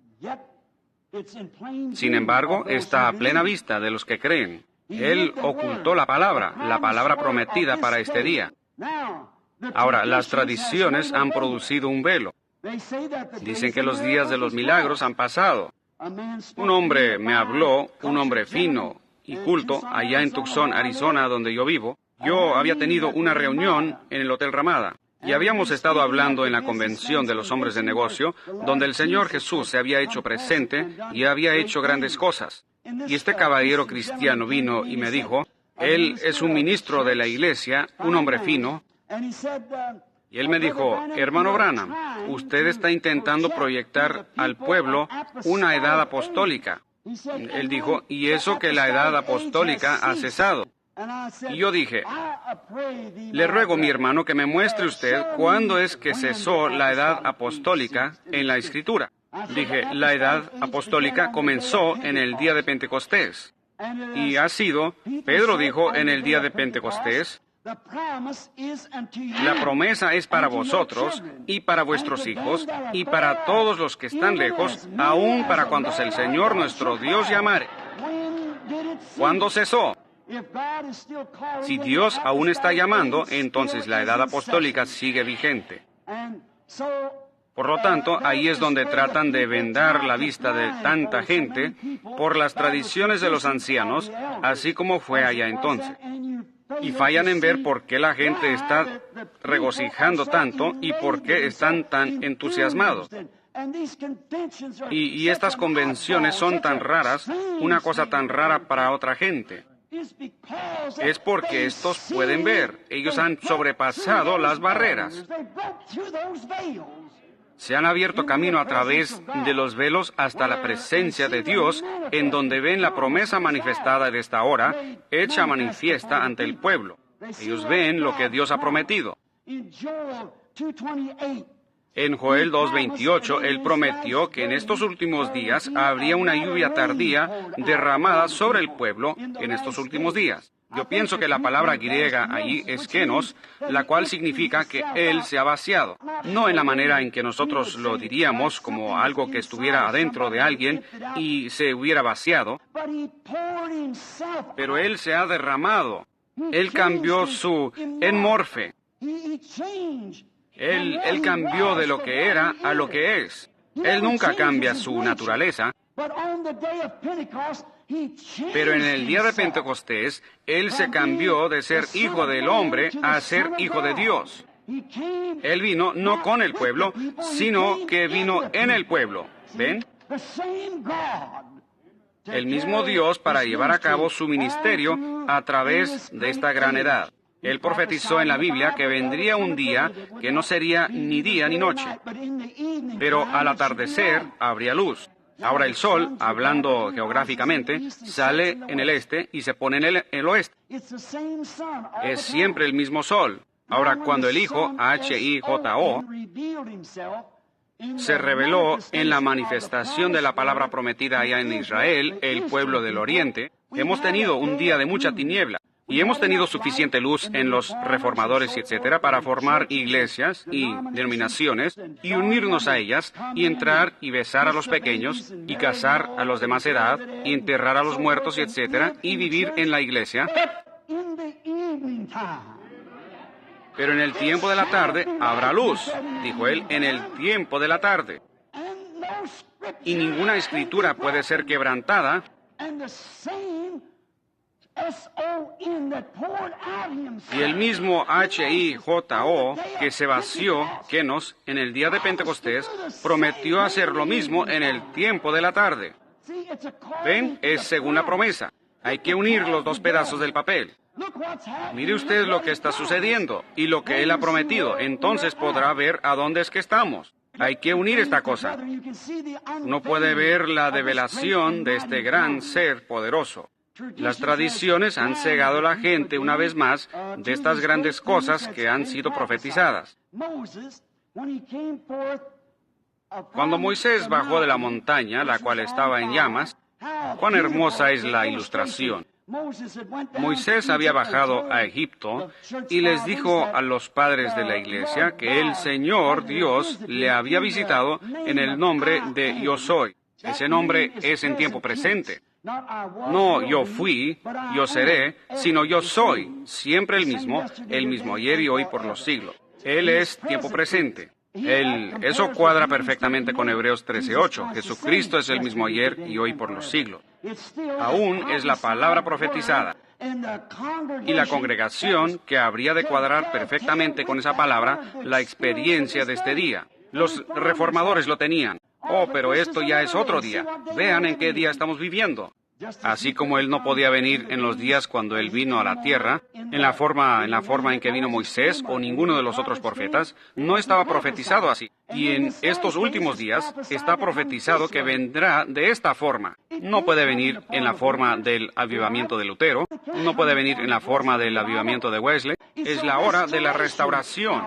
[SPEAKER 1] Sin embargo, está a plena vista de los que creen. Él ocultó la palabra prometida para este día. Ahora, las tradiciones han producido un velo. Dicen que los días de los milagros han pasado. Un hombre me habló, un hombre fino y culto, allá en Tucson, Arizona, donde yo vivo. Yo había tenido una reunión en el Hotel Ramada y habíamos estado hablando en la convención de los hombres de negocio, donde el Señor Jesús se había hecho presente y había hecho grandes cosas. Y este caballero cristiano vino y me dijo, él es un ministro de la iglesia, un hombre fino, y él me dijo, hermano Branham, usted está intentando proyectar al pueblo una edad apostólica. Él dijo, y eso que la edad apostólica ha cesado. Y yo dije, le ruego, mi hermano, que me muestre usted cuándo es que cesó la edad apostólica en la Escritura. Dije, la edad apostólica comenzó en el día de Pentecostés. Y ha sido, Pedro dijo en el día de Pentecostés, la promesa es para vosotros y para vuestros hijos y para todos los que están lejos, aun para cuando el Señor nuestro Dios llamare. ¿Cuándo cesó? Si Dios aún está llamando, entonces la edad apostólica sigue vigente. Por lo tanto, ahí es donde tratan de vendar la vista de tanta gente por las tradiciones de los ancianos, así como fue allá entonces. Y fallan en ver por qué la gente está regocijando tanto y por qué están tan entusiasmados. Y estas convenciones son tan raras, una cosa tan rara para otra gente. Es porque estos pueden ver, ellos han sobrepasado las barreras. Se han abierto camino a través de los velos hasta la presencia de Dios, en donde ven la promesa manifestada de esta hora, hecha manifiesta ante el pueblo. Ellos ven lo que Dios ha prometido. En Joel 2:28, Él prometió que en estos últimos días habría una lluvia tardía derramada sobre el pueblo en estos últimos días. Yo pienso que la palabra griega allí es kenos, la cual significa que Él se ha vaciado. No en la manera en que nosotros lo diríamos, como algo que estuviera adentro de alguien y se hubiera vaciado, pero Él se ha derramado. Él cambió su enmorfe. Él cambió de lo que era a lo que es. Él nunca cambia su naturaleza. Pero en el día de Pentecostés, Él se cambió de ser hijo del hombre a ser hijo de Dios. Él vino no con el pueblo, sino que vino en el pueblo. ¿Ven? El mismo Dios para llevar a cabo su ministerio a través de esta gran edad. Él profetizó en la Biblia que vendría un día que no sería ni día ni noche, pero al atardecer habría luz. Ahora el sol, hablando geográficamente, sale en el este y se pone en el oeste. Es siempre el mismo sol. Ahora, cuando el Hijo, H-I-J-O, se reveló en la manifestación de la palabra prometida allá en Israel, el pueblo del Oriente, hemos tenido un día de mucha tiniebla. Y hemos tenido suficiente luz en los reformadores, etcétera, para formar iglesias y denominaciones y unirnos a ellas y entrar y besar a los pequeños y casar a los de más edad y enterrar a los muertos, etcétera, y vivir en la iglesia. Pero en el tiempo de la tarde habrá luz, dijo él, en el tiempo de la tarde. Y ninguna escritura puede ser quebrantada. Y el mismo H-I-J-O, que se vació, Kenos, en el día de Pentecostés, prometió hacer lo mismo en el tiempo de la tarde. ¿Ven? Es según la promesa. Hay que unir los dos pedazos del papel. Mire usted lo que está sucediendo y lo que Él ha prometido. Entonces podrá ver a dónde es que estamos. Hay que unir esta cosa. Uno puede ver la develación de este gran ser poderoso. Las tradiciones han cegado a la gente una vez más de estas grandes cosas que han sido profetizadas. Cuando Moisés bajó de la montaña, la cual estaba en llamas, cuán hermosa es la ilustración. Moisés había bajado a Egipto y les dijo a los padres de la iglesia que el Señor Dios le había visitado en el nombre de Yo Soy. Ese nombre es en tiempo presente. No yo fui, yo seré, sino yo soy, siempre el mismo ayer y hoy por los siglos. Él es tiempo presente. Eso cuadra perfectamente con Hebreos 13:8. Jesucristo es el mismo ayer y hoy por los siglos. Aún es la palabra profetizada. Y la congregación, que habría de cuadrar perfectamente con esa palabra, la experiencia de este día. Los reformadores lo tenían. Oh, pero esto ya es otro día. Vean en qué día estamos viviendo. Así como Él no podía venir en los días cuando Él vino a la tierra, en la forma en que vino Moisés o ninguno de los otros profetas, no estaba profetizado así. Y en estos últimos días está profetizado que vendrá de esta forma. No puede venir en la forma del avivamiento de Lutero, no puede venir en la forma del avivamiento de Wesley. Es la hora de la restauración.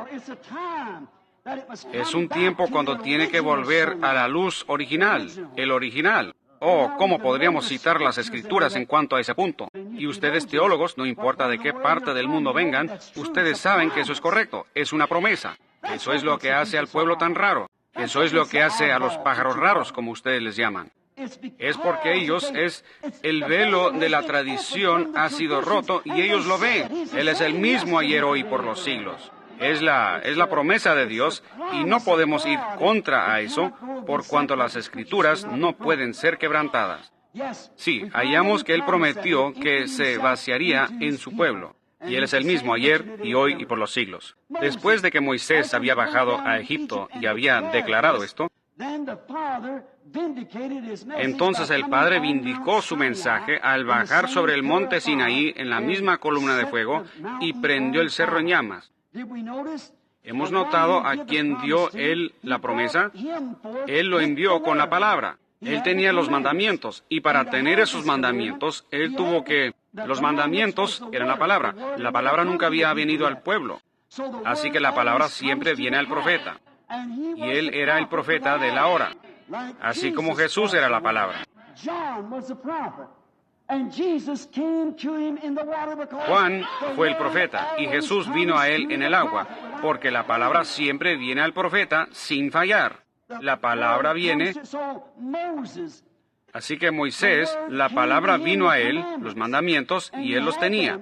[SPEAKER 1] Es un tiempo cuando tiene que volver a la luz original, el original. Oh, ¿cómo podríamos citar las Escrituras en cuanto a ese punto? Y ustedes teólogos, no importa de qué parte del mundo vengan, ustedes saben que eso es correcto, es una promesa. Eso es lo que hace al pueblo tan raro. Eso es lo que hace a los pájaros raros, como ustedes les llaman. Es porque el velo de la tradición ha sido roto y ellos lo ven. Él es el mismo ayer, hoy, por los siglos. Es la promesa de Dios y no podemos ir contra a eso por cuanto las Escrituras no pueden ser quebrantadas. Sí, hallamos que Él prometió que se vaciaría en su pueblo. Y Él es el mismo ayer y hoy y por los siglos. Después de que Moisés había bajado a Egipto y había declarado esto, entonces el Padre vindicó su mensaje al bajar sobre el monte Sinaí en la misma columna de fuego y prendió el cerro en llamas. ¿Hemos notado a quién dio Él la promesa? Él lo envió con la palabra. Él tenía los mandamientos, y para tener esos mandamientos, Él tuvo que... Los mandamientos eran la palabra. La palabra nunca había venido al pueblo. Así que la palabra siempre viene al profeta. Y Él era el profeta de la hora. Así como Jesús era la palabra. Juan fue el profeta y Jesús vino a él en el agua, porque la palabra siempre viene al profeta sin fallar. La palabra viene. Así que Moisés, la palabra vino a él, los mandamientos, y él los tenía.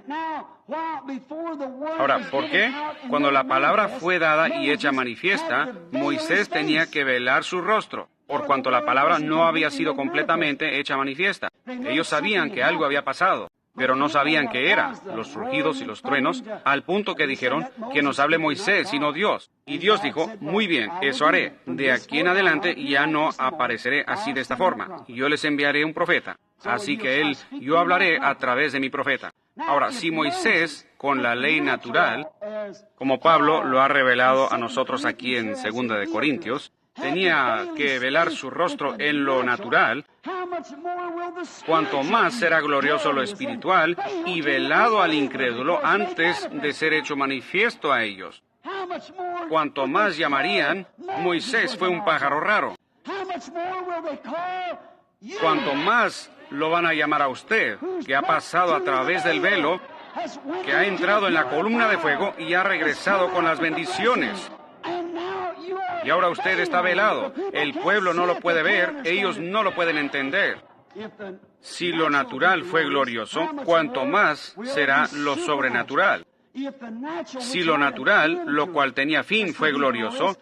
[SPEAKER 1] Ahora, ¿por qué? Cuando la palabra fue dada y hecha manifiesta, Moisés tenía que velar su rostro, por cuanto la palabra no había sido completamente hecha manifiesta. Ellos sabían que algo había pasado, pero no sabían qué era, los rugidos y los truenos, al punto que dijeron que nos hable Moisés y no Dios. Y Dios dijo, muy bien, eso haré. De aquí en adelante ya no apareceré así de esta forma. Yo les enviaré un profeta. Así que yo hablaré a través de mi profeta. Ahora, si Moisés, con la ley natural, como Pablo lo ha revelado a nosotros aquí en 2 de Corintios, tenía que velar su rostro en lo natural, cuanto más será glorioso lo espiritual y velado al incrédulo antes de ser hecho manifiesto a ellos. Cuanto más llamarían, Moisés fue un pájaro raro. Cuanto más lo van a llamar a usted, que ha pasado a través del velo, que ha entrado en la columna de fuego y ha regresado con las bendiciones. Y ahora usted está velado. El pueblo no lo puede ver, ellos no lo pueden entender. Si lo natural fue glorioso, cuanto más será lo sobrenatural. Si lo natural, lo cual tenía fin, fue glorioso,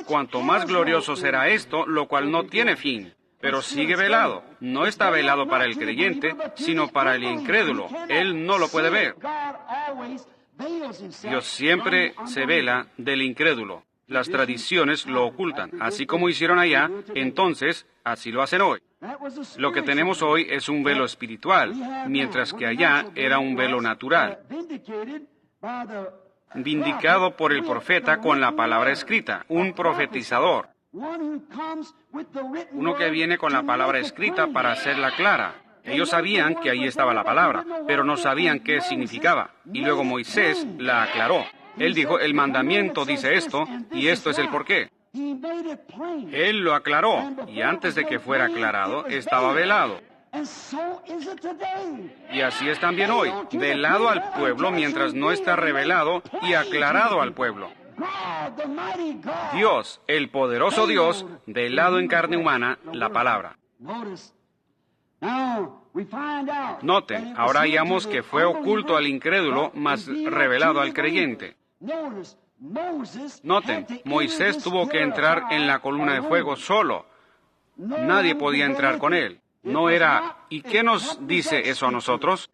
[SPEAKER 1] cuanto más glorioso será esto, lo cual no tiene fin, pero sigue velado. No está velado para el creyente, sino para el incrédulo. Él no lo puede ver. Dios siempre se vela del incrédulo. Las tradiciones lo ocultan. Así como hicieron allá, entonces, así lo hacen hoy. Lo que tenemos hoy es un velo espiritual, mientras que allá era un velo natural, vindicado por el profeta con la palabra escrita, un profetizador, uno que viene con la palabra escrita para hacerla clara. Ellos sabían que ahí estaba la palabra, pero no sabían qué significaba. Y luego Moisés la aclaró. Él dijo, el mandamiento dice esto, y esto es el porqué. Él lo aclaró, y antes de que fuera aclarado, estaba velado. Y así es también hoy, velado al pueblo mientras no está revelado y aclarado al pueblo. Dios, el poderoso Dios, velado en carne humana, la palabra. Noten, ahora hallamos que fue oculto al incrédulo, mas revelado al creyente. Noten, Moisés tuvo que entrar en la columna de fuego solo. Nadie podía entrar con él. No era... ¿Y qué nos dice eso a nosotros?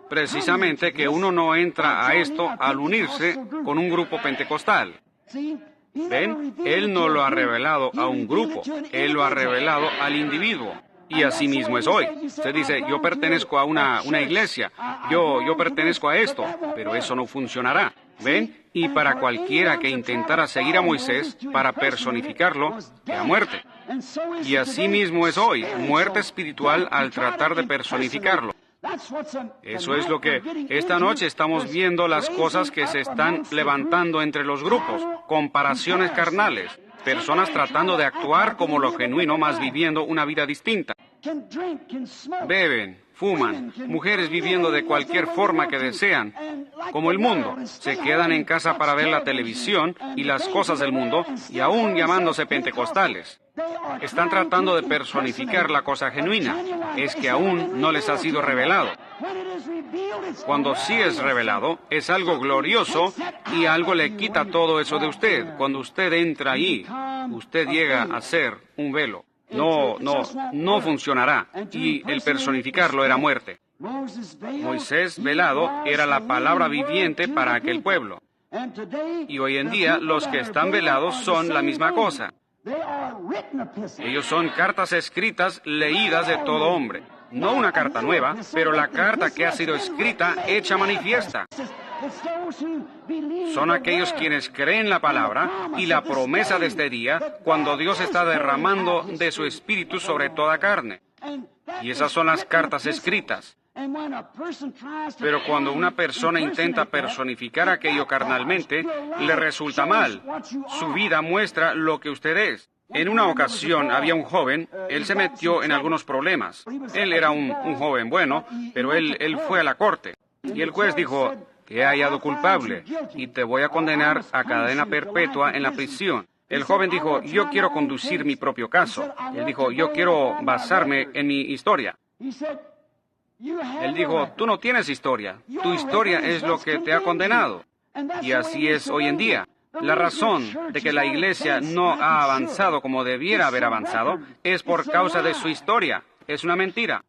[SPEAKER 1] Precisamente que uno no entra a esto al unirse con un grupo pentecostal. ¿Ven? Él no lo ha revelado a un grupo. Él lo ha revelado al individuo. Y así mismo es hoy. Se dice, yo pertenezco a una iglesia. Yo pertenezco a esto. Pero eso no funcionará. ¿Ven? Y para cualquiera que intentara seguir a Moisés, para personificarlo, era muerte. Y así mismo es hoy, muerte espiritual al tratar de personificarlo. Eso es lo que esta noche estamos viendo, las cosas que se están levantando entre los grupos, comparaciones carnales, personas tratando de actuar como lo genuino, más viviendo una vida distinta. Beben, fuman, mujeres viviendo de cualquier forma que desean, como el mundo. Se quedan en casa para ver la televisión y las cosas del mundo, y aún llamándose pentecostales. Están tratando de personificar la cosa genuina. Es que aún no les ha sido revelado. Cuando sí es revelado, es algo glorioso y algo le quita todo eso de usted. Cuando usted entra ahí, usted llega a ser un velo. No funcionará. Y el personificarlo era muerte. Moisés, velado, era la palabra viviente para aquel pueblo. Y hoy en día, los que están velados son la misma cosa. Ellos son cartas escritas, leídas de todo hombre. No una carta nueva, pero la carta que ha sido escrita, hecha manifiesta. Son aquellos quienes creen la palabra y la promesa de este día, cuando Dios está derramando de su espíritu sobre toda carne. Y esas son las cartas escritas. Pero cuando una persona intenta personificar aquello carnalmente, le resulta mal. Su vida muestra lo que usted es. En una ocasión había un joven, él se metió en algunos problemas. Él era un joven bueno, pero él fue a la corte. Y el juez dijo, te he hallado culpable y te voy a condenar a cadena perpetua en la prisión. El joven dijo, yo quiero conducir mi propio caso. Él dijo, yo quiero basarme en mi historia. Él dijo, tú no tienes historia. Tu historia es lo que te ha condenado. Y así es hoy en día. La razón de que la iglesia no ha avanzado como debiera haber avanzado es por causa de su historia. Es una mentira.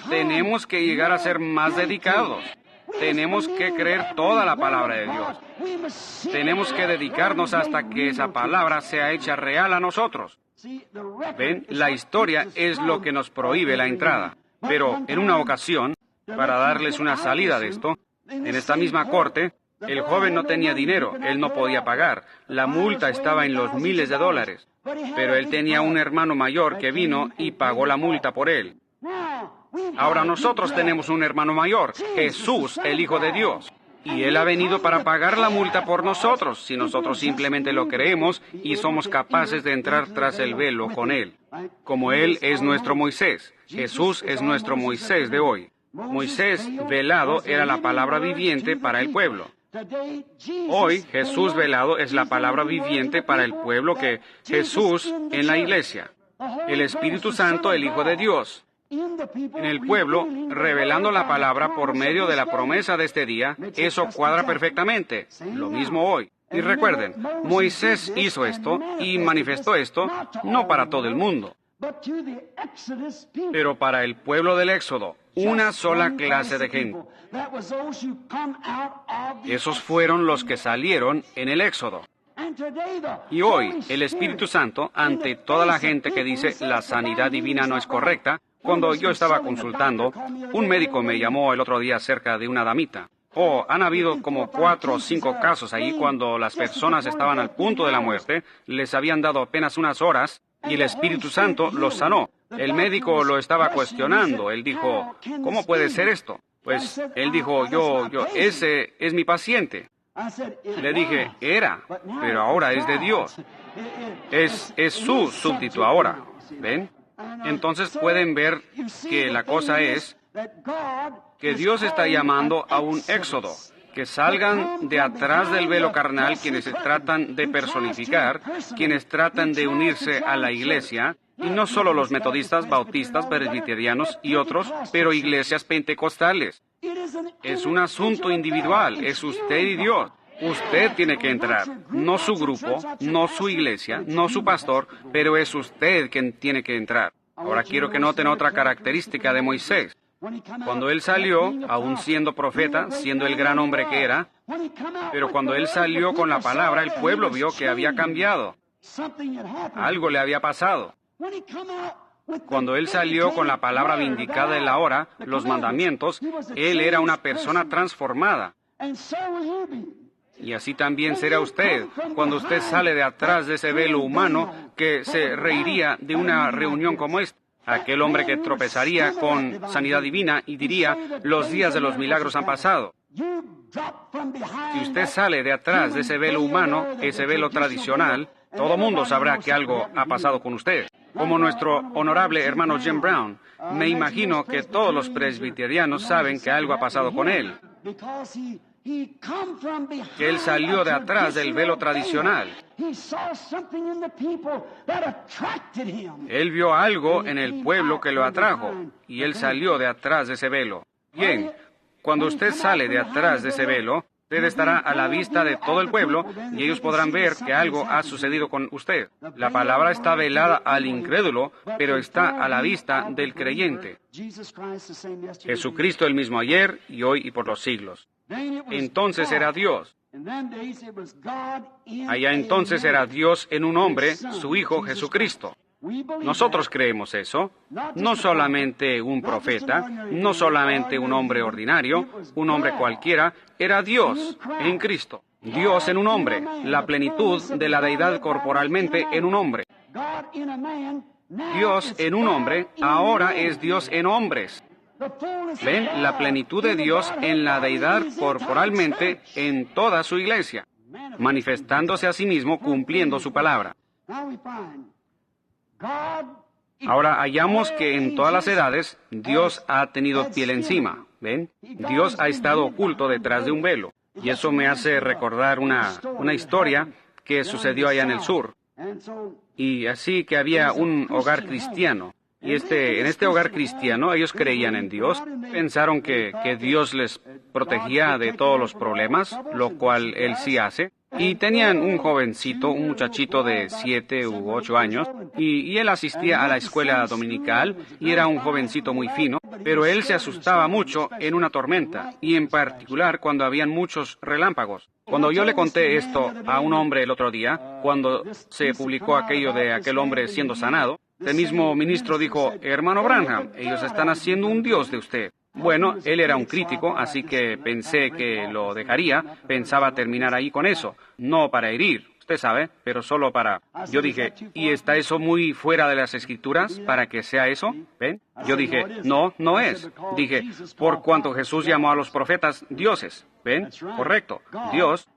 [SPEAKER 1] Tenemos que llegar a ser más dedicados. Tenemos que creer toda la palabra de Dios. Tenemos que dedicarnos hasta que esa palabra sea hecha real a nosotros. ¿Ven? La historia es lo que nos prohíbe la entrada. Pero en una ocasión, para darles una salida de esto, en esta misma corte, el joven no tenía dinero, él no podía pagar. La multa estaba en los miles de dólares. Pero él tenía un hermano mayor que vino y pagó la multa por él. Ahora nosotros tenemos un hermano mayor, Jesús, el Hijo de Dios. Y Él ha venido para pagar la multa por nosotros, si nosotros simplemente lo creemos y somos capaces de entrar tras el velo con Él. Como Él es nuestro Moisés, Jesús es nuestro Moisés de hoy. Moisés, velado, era la palabra viviente para el pueblo. Hoy, Jesús velado es la palabra viviente para el pueblo que Jesús en la iglesia. El Espíritu Santo, el Hijo de Dios. En el pueblo, revelando la palabra por medio de la promesa de este día, eso cuadra perfectamente. Lo mismo hoy. Y recuerden, Moisés hizo esto y manifestó esto no para todo el mundo, pero para el pueblo del Éxodo, una sola clase de gente. Esos fueron los que salieron en el Éxodo. Y hoy, el Espíritu Santo, ante toda la gente que dice la sanidad divina no es correcta, cuando yo estaba consultando, un médico me llamó el otro día acerca de una damita. Han habido como 4 o 5 casos ahí cuando las personas estaban al punto de la muerte, les habían dado apenas unas horas y el Espíritu Santo los sanó. El médico lo estaba cuestionando. Él dijo, ¿cómo puede ser esto? Pues él dijo, ese es mi paciente. Le dije, era, pero ahora es de Dios. Es su súbdito ahora. ¿Ven? Entonces pueden ver que la cosa es que Dios está llamando a un éxodo, que salgan de atrás del velo carnal quienes se tratan de personificar, quienes tratan de unirse a la iglesia, y no solo los metodistas, bautistas, presbiterianos y otros, pero iglesias pentecostales. Es un asunto individual, es usted y Dios. Usted tiene que entrar, no su grupo, no su iglesia, no su pastor, pero es usted quien tiene que entrar. Ahora quiero que noten otra característica de Moisés. Cuando él salió, aún siendo profeta, siendo el gran hombre que era, pero cuando él salió con la palabra, el pueblo vio que había cambiado. Algo le había pasado. Cuando él salió con la palabra vindicada en la hora, los mandamientos, él era una persona transformada. Y así también será usted, cuando usted sale de atrás de ese velo humano que se reiría de una reunión como esta. Aquel hombre que tropezaría con sanidad divina y diría, los días de los milagros han pasado. Si usted sale de atrás de ese velo humano, ese velo tradicional, todo mundo sabrá que algo ha pasado con usted. Como nuestro honorable hermano Jim Brown, me imagino que todos los presbiterianos saben que algo ha pasado con él. Que él salió de atrás del velo tradicional. Él vio algo en el pueblo que lo atrajo, y él salió de atrás de ese velo. Bien, cuando usted sale de atrás de ese velo, usted estará a la vista de todo el pueblo, y ellos podrán ver que algo ha sucedido con usted. La palabra está velada al incrédulo, pero está a la vista del creyente. Jesucristo el mismo ayer, y hoy, y por los siglos. Entonces era Dios. Allá entonces era Dios en un hombre, su Hijo Jesucristo. Nosotros creemos eso. No solamente un profeta, no solamente un hombre ordinario, un hombre cualquiera, era Dios en Cristo. Dios en un hombre, la plenitud de la deidad corporalmente en un hombre. Dios en un hombre, ahora es Dios en hombres. ¿Ven? La plenitud de Dios en la deidad corporalmente en toda su iglesia, manifestándose a sí mismo, cumpliendo su palabra. Ahora hallamos que en todas las edades Dios ha tenido piel encima. ¿Ven? Dios ha estado oculto detrás de un velo. Y eso me hace recordar una historia que sucedió allá en el sur. Y así que había un hogar cristiano. Y en este hogar cristiano ellos creían en Dios, pensaron que Dios les protegía de todos los problemas, lo cual Él sí hace. Y tenían un jovencito, un muchachito de 7 u 8 años, y él asistía a la escuela dominical, y era un jovencito muy fino, pero él se asustaba mucho en una tormenta, y en particular cuando habían muchos relámpagos. Cuando yo le conté esto a un hombre el otro día, cuando se publicó aquello de aquel hombre siendo sanado, el mismo ministro dijo, hermano Branham, ellos están haciendo un Dios de usted. Bueno, él era un crítico, así que pensé que lo dejaría, pensaba terminar ahí con eso, no para herir, usted sabe, pero solo para... Yo dije, ¿y está eso muy fuera de las Escrituras para que sea eso? ¿Ven? Yo dije, no es. Dije, por cuanto Jesús llamó a los profetas dioses. ¿Ven? Correcto. Dios.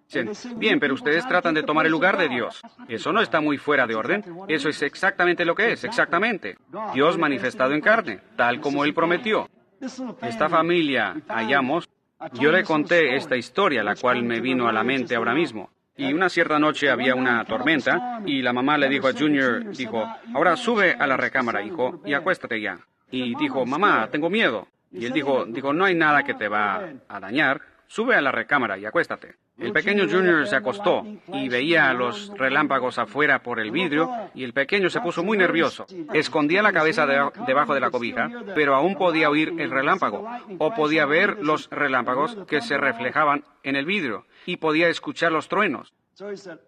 [SPEAKER 1] Bien, pero ustedes tratan de tomar el lugar de Dios. Eso no está muy fuera de orden. Eso es exactamente lo que es, exactamente. Dios manifestado en carne, tal como Él prometió. Esta familia, hallamos, yo le conté esta historia, la cual me vino a la mente ahora mismo. Y una cierta noche había una tormenta, y la mamá le dijo a Junior, ahora sube a la recámara, hijo, y acuéstate ya. y dijo, mamá, tengo miedo. Y él dijo, no hay nada que te va a dañar, sube a la recámara y acuéstate. El pequeño Junior se acostó y veía los relámpagos afuera por el vidrio y el pequeño se puso muy nervioso. Escondía la cabeza debajo de la cobija, pero aún podía oír el relámpago o podía ver los relámpagos que se reflejaban en el vidrio y podía escuchar los truenos.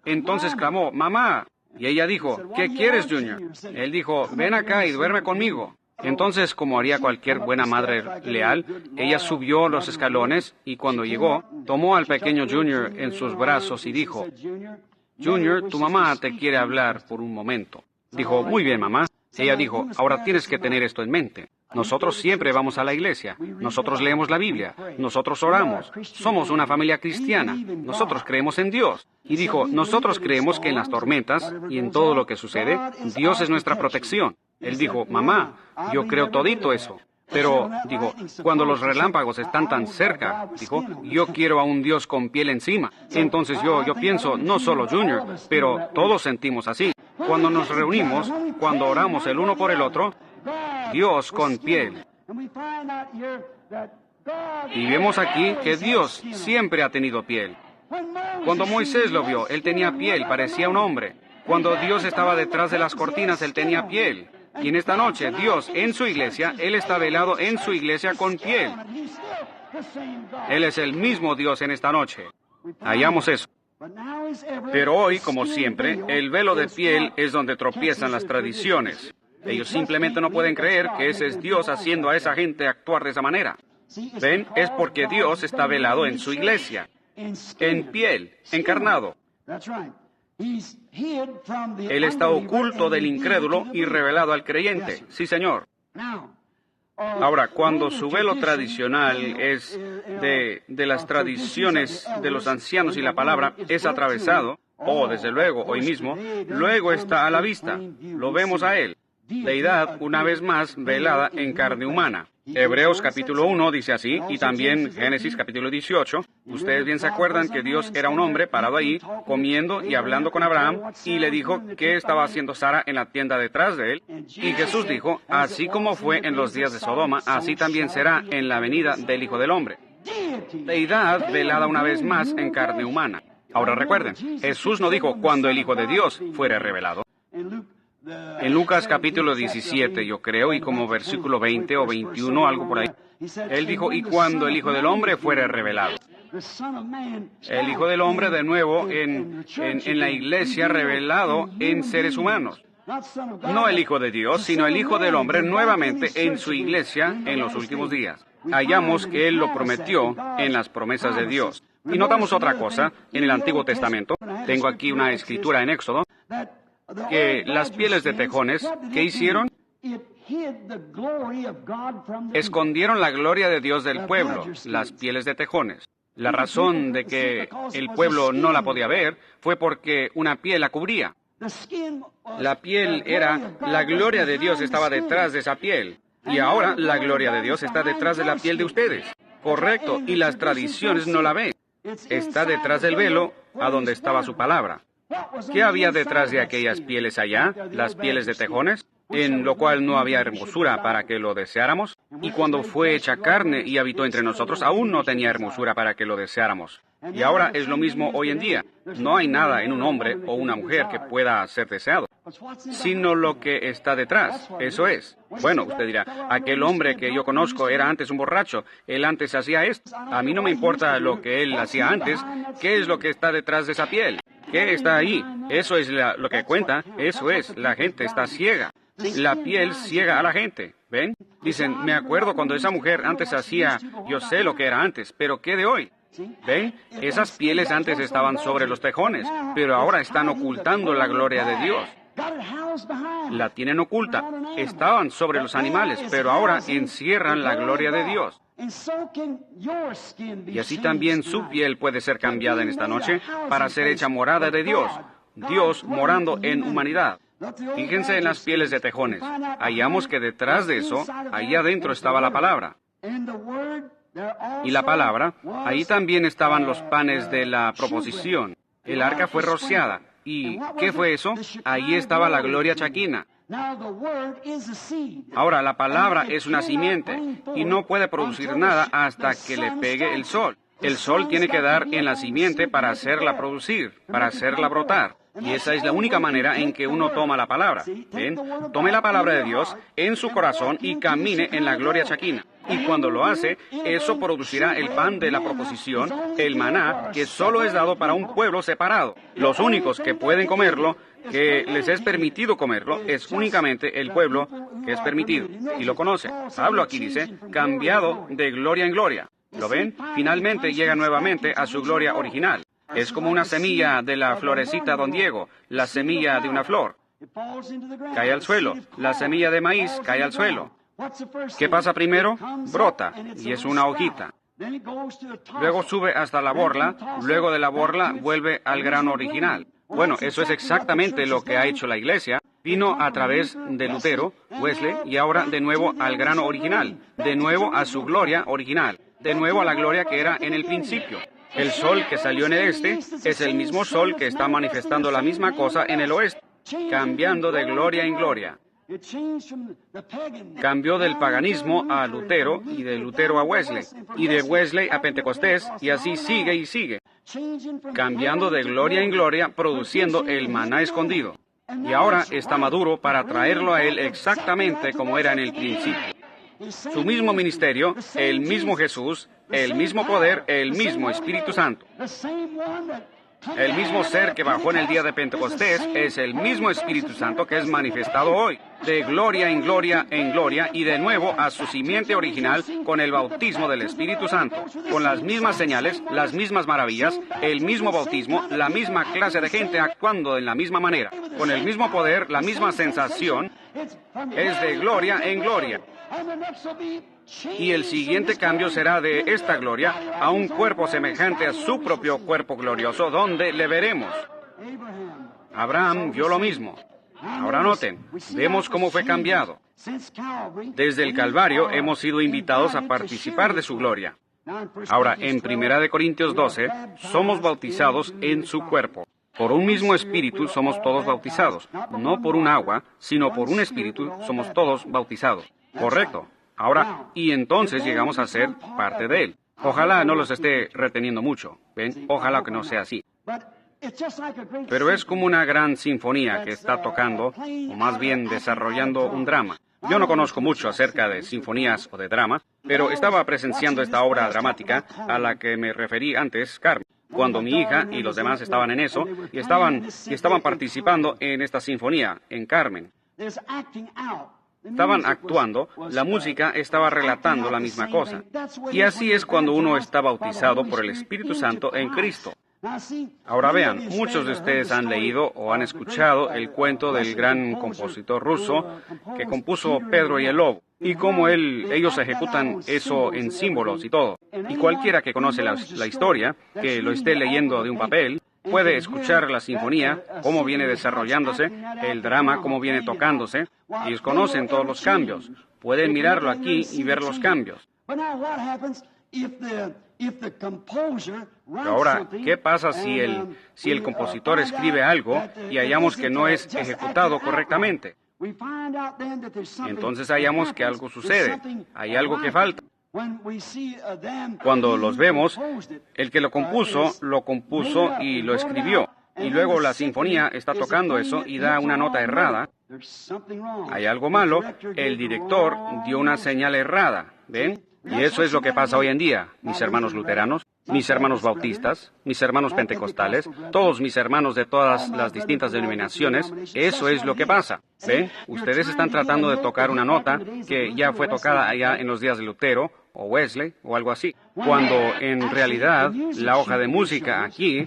[SPEAKER 1] Entonces clamó, mamá. Y ella dijo, ¿qué quieres, Junior? Él dijo, ven acá y duerme conmigo. Entonces, como haría cualquier buena madre leal, ella subió los escalones y cuando llegó, tomó al pequeño Junior en sus brazos y dijo, Junior, tu mamá te quiere hablar por un momento. Dijo, muy bien, mamá. Ella dijo, ahora tienes que tener esto en mente. Nosotros siempre vamos a la iglesia. Nosotros leemos la Biblia. Nosotros oramos. Somos una familia cristiana. Nosotros creemos en Dios. Y dijo, nosotros creemos que en las tormentas y en todo lo que sucede, Dios es nuestra protección. Él dijo, mamá, yo creo todito eso. Pero, dijo, cuando los relámpagos están tan cerca, dijo, yo quiero a un Dios con piel encima. Entonces yo pienso, no solo Junior, pero todos sentimos así. Cuando nos reunimos, cuando oramos el uno por el otro, Dios con piel. Y vemos aquí que Dios siempre ha tenido piel. Cuando Moisés lo vio, él tenía piel, parecía un hombre. Cuando Dios estaba detrás de las cortinas, él tenía piel. Y en esta noche, Dios en su iglesia, Él está velado en su iglesia con piel. Él es el mismo Dios en esta noche. Hallamos eso. Pero hoy, como siempre, el velo de piel es donde tropiezan las tradiciones. Ellos simplemente no pueden creer que ese es Dios haciendo a esa gente actuar de esa manera. ¿Ven? Es porque Dios está velado en su iglesia, en piel, encarnado. Él está oculto del incrédulo y revelado al creyente. Sí, señor. Ahora, cuando su velo tradicional es de las tradiciones de los ancianos y la palabra es atravesado, desde luego, hoy mismo, luego está a la vista. Lo vemos a Él. Deidad, una vez más, velada en carne humana. Hebreos capítulo 1 dice así, y también Génesis capítulo 18. Ustedes bien se acuerdan que Dios era un hombre parado ahí, comiendo y hablando con Abraham, y le dijo qué estaba haciendo Sara en la tienda detrás de él. Y Jesús dijo, así como fue en los días de Sodoma, así también será en la venida del Hijo del Hombre. Deidad velada una vez más en carne humana. Ahora recuerden, Jesús no dijo cuando el Hijo de Dios fuera revelado. En Lucas capítulo 17, yo creo, y como versículo 20 o 21, algo por ahí, Él dijo, y cuando el Hijo del Hombre fuere revelado. El Hijo del Hombre, de nuevo, en la iglesia, revelado en seres humanos. No el Hijo de Dios, sino el Hijo del Hombre nuevamente en su iglesia en los últimos días. Hallamos que Él lo prometió en las promesas de Dios. Y notamos otra cosa en el Antiguo Testamento. Tengo aquí una escritura en Éxodo, que las pieles de tejones, ¿qué hicieron? Escondieron la gloria de Dios del pueblo, las pieles de tejones. La razón de que el pueblo no la podía ver fue porque una piel la cubría. La piel era, la gloria de Dios estaba detrás de esa piel. Y ahora la gloria de Dios está detrás de la piel de ustedes. Correcto, y las tradiciones no la ven. Está detrás del velo, a donde estaba su palabra. ¿Qué había detrás de aquellas pieles allá, las pieles de tejones? En lo cual no había hermosura para que lo deseáramos. Y cuando fue hecha carne y habitó entre nosotros, aún no tenía hermosura para que lo deseáramos. Y ahora es lo mismo hoy en día. No hay nada en un hombre o una mujer que pueda ser deseado, sino lo que está detrás. Eso es. Bueno, usted dirá, aquel hombre que yo conozco era antes un borracho. Él antes hacía esto. A mí no me importa lo que él hacía antes. ¿Qué es lo que está detrás de esa piel? ¿Qué está ahí? Eso es lo que cuenta. Eso es. La gente está ciega. La piel ciega a la gente. ¿Ven? Dicen, me acuerdo cuando esa mujer antes hacía, yo sé lo que era antes, pero ¿qué de hoy? ¿Ven? Esas pieles antes estaban sobre los tejones, pero ahora están ocultando la gloria de Dios. La tienen oculta. Estaban sobre los animales, pero ahora encierran la gloria de Dios. Y así también su piel puede ser cambiada en esta noche para ser hecha morada de Dios. Dios morando en humanidad. Fíjense en las pieles de tejones. Hallamos que detrás de eso, ahí adentro estaba la palabra. Y la palabra, ahí también estaban los panes de la proposición. El arca fue rociada. ¿Y qué fue eso? Ahí estaba la gloria chaquina. Ahora, la palabra es una simiente y no puede producir nada hasta que le pegue el sol. El sol tiene que dar en la simiente para hacerla producir, para hacerla brotar. Y esa es la única manera en que uno toma la palabra. ¿Ven? Tome la palabra de Dios en su corazón y camine en la gloria Shekinah. Y cuando lo hace, eso producirá el pan de la proposición, el maná, que solo es dado para un pueblo separado. Los únicos que pueden comerlo, que les es permitido comerlo, es únicamente el pueblo que es permitido. Y lo conoce. Pablo aquí dice, cambiado de gloria en gloria. ¿Lo ven? Finalmente llega nuevamente a su gloria original. Es como una semilla de la florecita Don Diego, la semilla de una flor. Cae al suelo. La semilla de maíz cae al suelo. ¿Qué pasa primero? Brota, y es una hojita. Luego sube hasta la borla, luego de la borla vuelve al grano original. Bueno, eso es exactamente lo que ha hecho la Iglesia. Vino a través de Lutero, Wesley, y ahora de nuevo al grano original, de nuevo a su gloria original, de nuevo a la gloria que era en el principio. El sol que salió en el este es el mismo sol que está manifestando la misma cosa en el oeste, cambiando de gloria en gloria. Cambió del paganismo a Lutero y de Lutero a Wesley y de Wesley a Pentecostés y así sigue y sigue, cambiando de gloria en gloria, produciendo el maná escondido. Y ahora está maduro para traerlo a él exactamente como era en el principio. Su mismo ministerio, el mismo Jesús, el mismo poder, el mismo Espíritu Santo. El mismo ser que bajó en el día de Pentecostés es el mismo Espíritu Santo que es manifestado hoy, de gloria en gloria en gloria y de nuevo a su simiente original con el bautismo del Espíritu Santo, con las mismas señales, las mismas maravillas, el mismo bautismo, la misma clase de gente actuando en la misma manera, con el mismo poder, la misma sensación, es de gloria en gloria. Y el siguiente cambio será de esta gloria a un cuerpo semejante a su propio cuerpo glorioso, donde le veremos. Abraham vio lo mismo. Ahora noten, vemos cómo fue cambiado. Desde el Calvario hemos sido invitados a participar de su gloria. Ahora, en 1 Corintios 12, somos bautizados en su cuerpo. Por un mismo espíritu somos todos bautizados. No por un agua, sino por un espíritu somos todos bautizados. Correcto. Ahora, y entonces llegamos a ser parte de Él. Ojalá no los esté reteniendo mucho. ¿Ven? Ojalá que no sea así. Pero es como una gran sinfonía que está tocando, o más bien desarrollando un drama. Yo no conozco mucho acerca de sinfonías o de drama, pero estaba presenciando esta obra dramática a la que me referí antes, Carmen, cuando mi hija y los demás estaban en eso y estaban participando en esta sinfonía, en Carmen. Estaban actuando, la música estaba relatando la misma cosa. Y así es cuando uno está bautizado por el Espíritu Santo en Cristo. Ahora vean, muchos de ustedes han leído o han escuchado el cuento del gran compositor ruso que compuso Pedro y el Lobo, y cómo ellos ejecutan eso en símbolos y todo. Y cualquiera que conoce la historia, que lo esté leyendo de un papel, puede escuchar la sinfonía, cómo viene desarrollándose, el drama, cómo viene tocándose. Ellos conocen todos los cambios. Pueden mirarlo aquí y ver los cambios. Ahora, ¿qué pasa si el compositor escribe algo y hallamos que no es ejecutado correctamente? Entonces hallamos que algo sucede, hay algo que falta. Cuando los vemos, el que lo compuso y lo escribió. Y luego la sinfonía está tocando eso y da una nota errada. Hay algo malo, el director dio una señal errada, ¿ven? Y eso es lo que pasa hoy en día, mis hermanos luteranos, mis hermanos bautistas, mis hermanos pentecostales, todos mis hermanos de todas las distintas denominaciones, eso es lo que pasa. ¿Ven? Ustedes están tratando de tocar una nota que ya fue tocada allá en los días de Lutero, o Wesley, o algo así, cuando en realidad la hoja de música aquí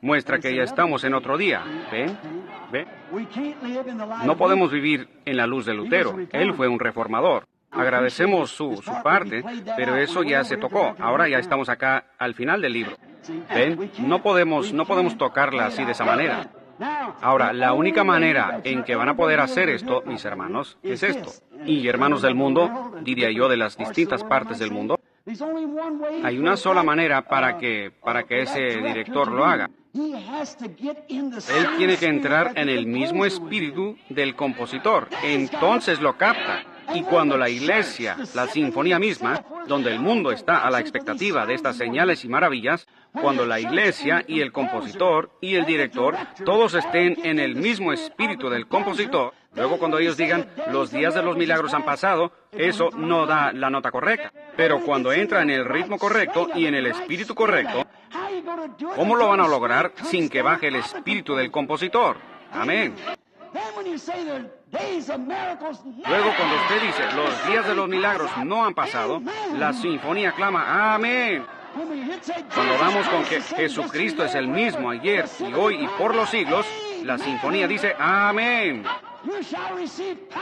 [SPEAKER 1] muestra que ya estamos en otro día. ¿Ven? ¿Ven? No podemos vivir en la luz de Lutero. Él fue un reformador. Agradecemos su parte, pero eso ya se tocó. Ahora ya estamos acá al final del libro. ¿Ven? No podemos tocarla así de esa manera. Ahora, la única manera en que van a poder hacer esto, mis hermanos, es esto. Y hermanos del mundo, diría yo, de las distintas partes del mundo, hay una sola manera para que ese director lo haga. Él tiene que entrar en el mismo espíritu del compositor. Entonces lo capta. Y cuando la iglesia, la sinfonía misma, donde el mundo está a la expectativa de estas señales y maravillas, cuando la iglesia y el compositor y el director todos estén en el mismo espíritu del compositor, luego cuando ellos digan, los días de los milagros han pasado, eso no da la nota correcta. Pero cuando entra en el ritmo correcto y en el espíritu correcto, ¿cómo lo van a lograr sin que baje el espíritu del compositor? Amén. Luego, cuando usted dice, los días de los milagros no han pasado, la sinfonía clama, amén. Cuando vamos con que Jesucristo es el mismo ayer y hoy y por los siglos, la sinfonía dice, amén.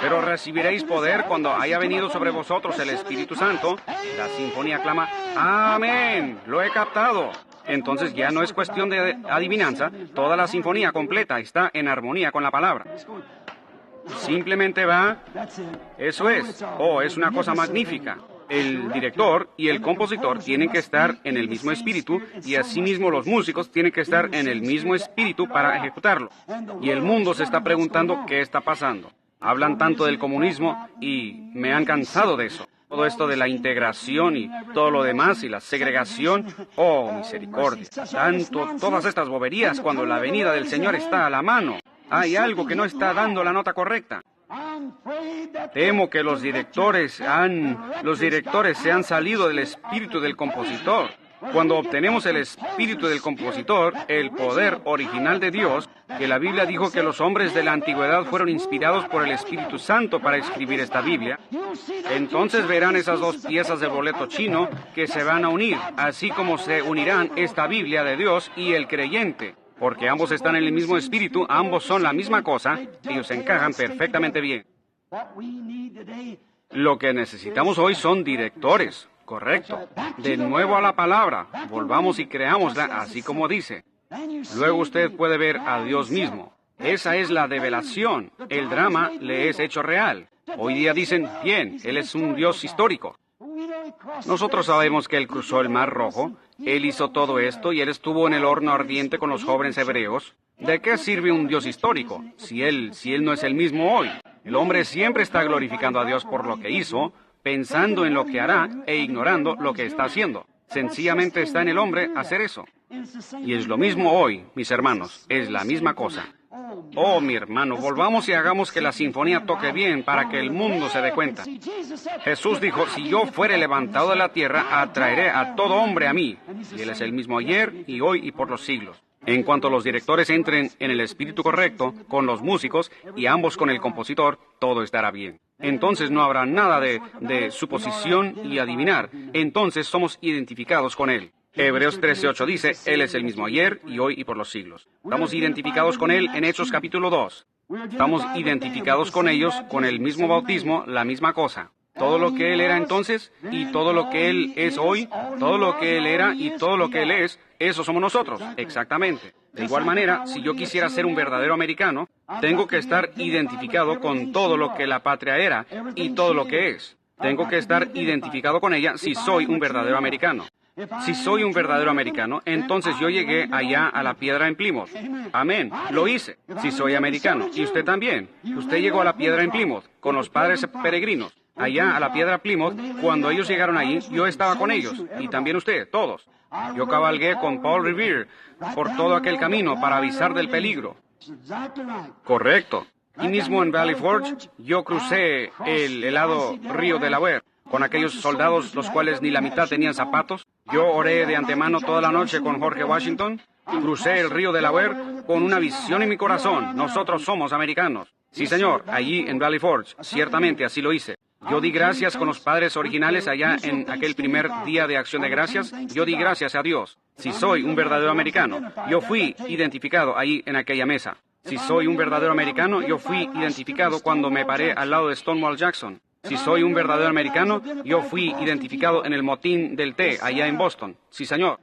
[SPEAKER 1] Pero recibiréis poder cuando haya venido sobre vosotros el Espíritu Santo. La sinfonía clama, amén. Lo he captado. Entonces ya no es cuestión de adivinanza. Toda la sinfonía completa está en armonía con la palabra. Simplemente va, eso es. Oh, es una cosa magnífica. El director y el compositor tienen que estar en el mismo espíritu y asimismo los músicos tienen que estar en el mismo espíritu para ejecutarlo. Y el mundo se está preguntando qué está pasando. Hablan tanto del comunismo y me han cansado de eso. Todo esto de la integración y todo lo demás y la segregación. Oh, misericordia. Todas estas boberías cuando la venida del Señor está a la mano. Hay algo que no está dando la nota correcta. Temo que los directores se han salido del espíritu del compositor. Cuando obtenemos el espíritu del compositor, el poder original de Dios, que la Biblia dijo que los hombres de la antigüedad fueron inspirados por el Espíritu Santo para escribir esta Biblia, entonces verán esas dos piezas del boleto chino que se van a unir, así como se unirán esta Biblia de Dios y el creyente. Porque ambos están en el mismo espíritu, ambos son la misma cosa, ellos encajan perfectamente bien. Lo que necesitamos hoy son directores, correcto. De nuevo a la palabra, volvamos y creámosla así como dice. Luego usted puede ver a Dios mismo. Esa es la develación. El drama le es hecho real. Hoy día dicen, bien, Él es un Dios histórico. Nosotros sabemos que Él cruzó el Mar Rojo, Él hizo todo esto y Él estuvo en el horno ardiente con los jóvenes hebreos. ¿De qué sirve un Dios histórico si Él no es el mismo hoy? El hombre siempre está glorificando a Dios por lo que hizo, pensando en lo que hará e ignorando lo que está haciendo. Sencillamente está en el hombre hacer eso. Y es lo mismo hoy, mis hermanos, es la misma cosa. Oh, mi hermano, volvamos y hagamos que la sinfonía toque bien para que el mundo se dé cuenta. Jesús dijo, si yo fuere levantado de la tierra, atraeré a todo hombre a mí. Y Él es el mismo ayer y hoy y por los siglos. En cuanto los directores entren en el espíritu correcto, con los músicos y ambos con el compositor, todo estará bien. Entonces no habrá nada de suposición y adivinar. Entonces somos identificados con Él. Hebreos 13:8 dice, Él es el mismo ayer y hoy y por los siglos. Estamos identificados con Él en Hechos capítulo 2. Estamos identificados con ellos con el mismo bautismo, la misma cosa. Todo lo que Él era entonces y todo lo que Él es hoy, todo lo que Él era y todo lo que Él es, eso somos nosotros, exactamente. De igual manera, si yo quisiera ser un verdadero americano, tengo que estar identificado con todo lo que la patria era y todo lo que es. Tengo que estar identificado con ella si soy un verdadero americano. Si soy un verdadero americano, entonces yo llegué allá a la piedra en Plymouth. Amén, lo hice. Si soy americano, y usted también. Usted llegó a la piedra en Plymouth con los padres peregrinos. Allá a la piedra Plymouth, cuando ellos llegaron allí, yo estaba con ellos, y también usted, todos. Yo cabalgué con Paul Revere por todo aquel camino para avisar del peligro. Correcto. Y mismo en Valley Forge, yo crucé el helado río Delaware con aquellos soldados los cuales ni la mitad tenían zapatos. Yo oré de antemano toda la noche con George Washington. Crucé el río Delaware con una visión en mi corazón. Nosotros somos americanos. Sí, señor, allí en Valley Forge, ciertamente así lo hice. Yo di gracias con los padres originales allá en aquel primer día de acción de gracias. Yo di gracias a Dios. Si soy un verdadero americano, yo fui identificado allí en aquella mesa. Si soy un verdadero americano, yo fui identificado cuando me paré al lado de Stonewall Jackson. Si soy un verdadero americano, yo fui identificado en el motín del té allá en Boston. Sí, señor.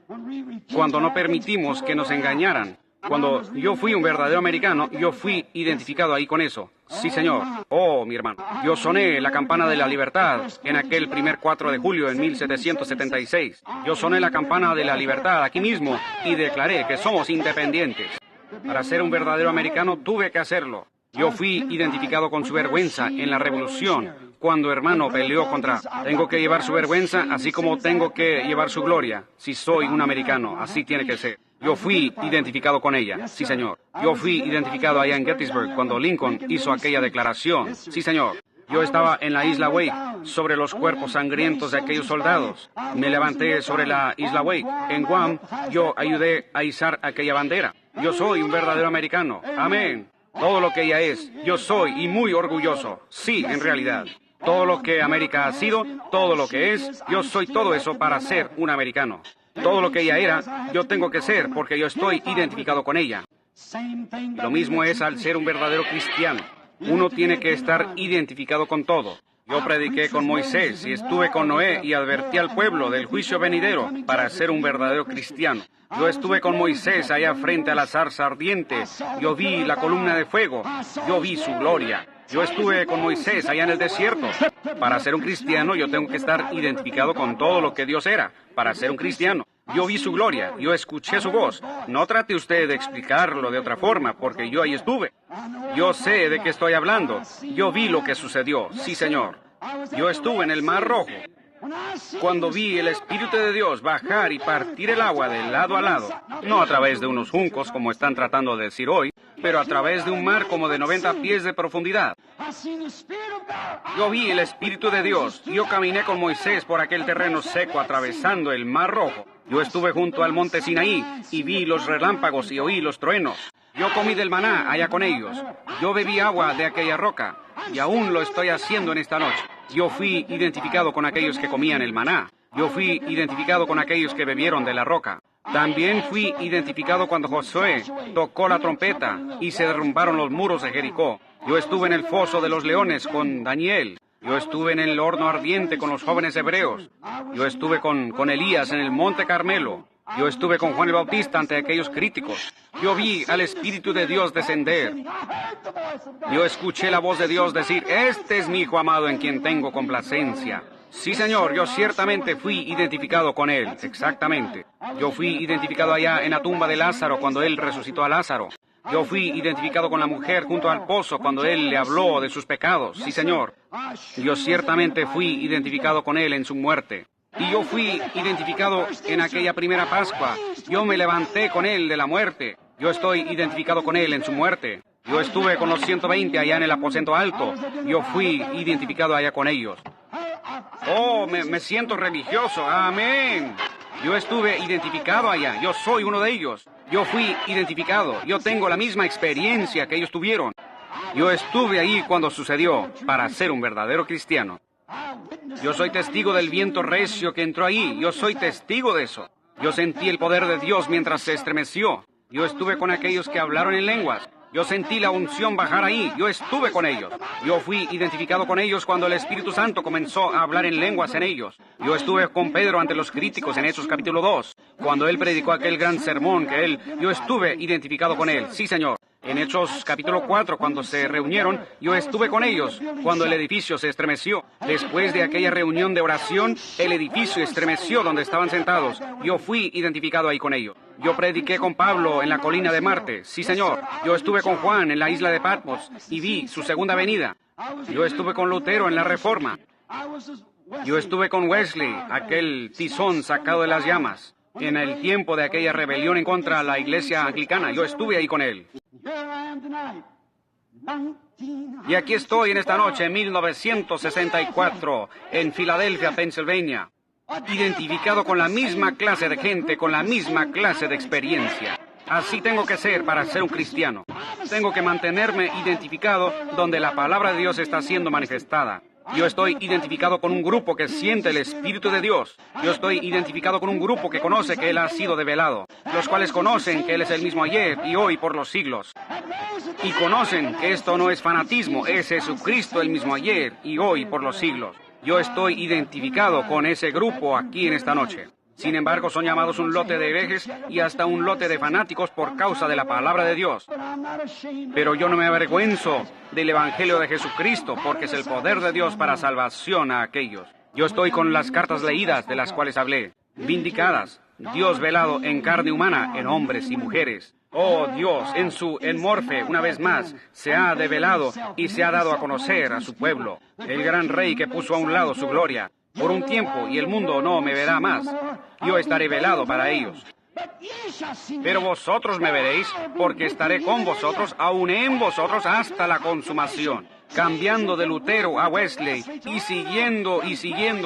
[SPEAKER 1] Cuando no permitimos que nos engañaran, Cuando yo fui un verdadero americano, yo fui identificado ahí con eso. Sí, señor. Oh, mi hermano. Yo soné la campana de la libertad en aquel primer 4 de julio en 1776. Yo soné la campana de la libertad aquí mismo y declaré que somos independientes. Para ser un verdadero americano tuve que hacerlo. Yo fui identificado con su vergüenza en la revolución, cuando hermano peleó contra... Tengo que llevar su vergüenza, así como tengo que llevar su gloria. Si soy un americano, así tiene que ser. Yo fui identificado con ella, sí, señor. Yo fui identificado allá en Gettysburg cuando Lincoln hizo aquella declaración, sí, señor. Yo estaba en la isla Wake, sobre los cuerpos sangrientos de aquellos soldados. Me levanté sobre la isla Wake. En Guam, yo ayudé a izar aquella bandera. Yo soy un verdadero americano. Amén. Todo lo que ella es, yo soy y muy orgulloso. Sí, en realidad. Todo lo que América ha sido, todo lo que es, yo soy todo eso para ser un americano. Todo lo que ella era, yo tengo que ser porque yo estoy identificado con ella. Lo mismo es al ser un verdadero cristiano. Uno tiene que estar identificado con todo. Yo prediqué con Moisés y estuve con Noé y advertí al pueblo del juicio venidero para ser un verdadero cristiano. Yo estuve con Moisés allá frente a la zarza ardiente. Yo vi la columna de fuego. Yo vi su gloria. Yo estuve con Moisés allá en el desierto. Para ser un cristiano yo tengo que estar identificado con todo lo que Dios era. Para ser un cristiano. Yo vi su gloria. Yo escuché su voz. No trate usted de explicarlo de otra forma, porque yo ahí estuve. Yo sé de qué estoy hablando. Yo vi lo que sucedió. Sí, señor. Yo estuve en el Mar Rojo. Cuando vi el Espíritu de Dios bajar y partir el agua de lado a lado, no a través de unos juncos como están tratando de decir hoy, pero a través de un mar como de 90 pies de profundidad. Yo vi el Espíritu de Dios. Yo caminé con Moisés por aquel terreno seco atravesando el Mar Rojo. Yo estuve junto al monte Sinaí y vi los relámpagos y oí los truenos. Yo comí del maná allá con ellos. Yo bebí agua de aquella roca y aún lo estoy haciendo en esta noche. Yo fui identificado con aquellos que comían el maná. Yo fui identificado con aquellos que bebieron de la roca. También fui identificado cuando Josué tocó la trompeta y se derrumbaron los muros de Jericó. Yo estuve en el foso de los leones con Daniel. Yo estuve en el horno ardiente con los jóvenes hebreos. Yo estuve con Elías en el monte Carmelo. Yo estuve con Juan el Bautista ante aquellos críticos. Yo vi al Espíritu de Dios descender. Yo escuché la voz de Dios decir, este es mi Hijo amado en quien tengo complacencia. Sí, Señor, yo ciertamente fui identificado con Él, exactamente. Yo fui identificado allá en la tumba de Lázaro cuando Él resucitó a Lázaro. Yo fui identificado con la mujer junto al pozo cuando Él le habló de sus pecados. Sí, Señor. Yo ciertamente fui identificado con Él en su muerte. Y yo fui identificado en aquella primera Pascua. Yo me levanté con Él de la muerte. Yo estoy identificado con Él en su muerte. Yo estuve con los 120 allá en el aposento alto. Yo fui identificado allá con ellos. Oh, me siento religioso. Amén. Yo estuve identificado allá. Yo soy uno de ellos. Yo fui identificado. Yo tengo la misma experiencia que ellos tuvieron. Yo estuve ahí cuando sucedió para ser un verdadero cristiano. Yo soy testigo del viento recio que entró ahí. Yo soy testigo de eso. Yo sentí el poder de Dios mientras se estremeció. Yo estuve con aquellos que hablaron en lenguas. Yo sentí la unción bajar ahí. Yo estuve con ellos. Yo fui identificado con ellos cuando el Espíritu Santo comenzó a hablar en lenguas en ellos. Yo estuve con Pedro ante los críticos en Hechos capítulo 2. Cuando él predicó aquel gran sermón yo estuve identificado con él. Sí, Señor. En Hechos capítulo 4, cuando se reunieron, yo estuve con ellos, cuando el edificio se estremeció. Después de aquella reunión de oración, el edificio estremeció donde estaban sentados. Yo fui identificado ahí con ellos. Yo prediqué con Pablo en la colina de Marte. Sí, Señor. Yo estuve con Juan en la isla de Patmos y vi su segunda venida. Yo estuve con Lutero en la Reforma. Yo estuve con Wesley, aquel tizón sacado de las llamas. En el tiempo de aquella rebelión en contra de la iglesia anglicana, yo estuve ahí con él. Y aquí estoy en esta noche, en 1964, en Filadelfia, Pensilvania, identificado con la misma clase de gente, con la misma clase de experiencia. Así tengo que ser para ser un cristiano. Tengo que mantenerme identificado donde la palabra de Dios está siendo manifestada. Yo estoy identificado con un grupo que siente el Espíritu de Dios. Yo estoy identificado con un grupo que conoce que Él ha sido develado, los cuales conocen que Él es el mismo ayer y hoy por los siglos. Y conocen que esto no es fanatismo, es Jesucristo el mismo ayer y hoy por los siglos. Yo estoy identificado con ese grupo aquí en esta noche. Sin embargo, son llamados un lote de herejes y hasta un lote de fanáticos por causa de la palabra de Dios. Pero yo no me avergüenzo del Evangelio de Jesucristo, porque es el poder de Dios para salvación a aquellos. Yo estoy con las cartas leídas de las cuales hablé, vindicadas, Dios velado en carne humana, en hombres y mujeres. Oh Dios, en Morfe, una vez más, se ha develado y se ha dado a conocer a su pueblo, el gran Rey que puso a un lado su gloria. Por un tiempo, y el mundo no me verá más. Yo estaré velado para ellos. Pero vosotros me veréis, porque estaré con vosotros, aún en vosotros, hasta la consumación. Cambiando de Lutero a Wesley, y siguiendo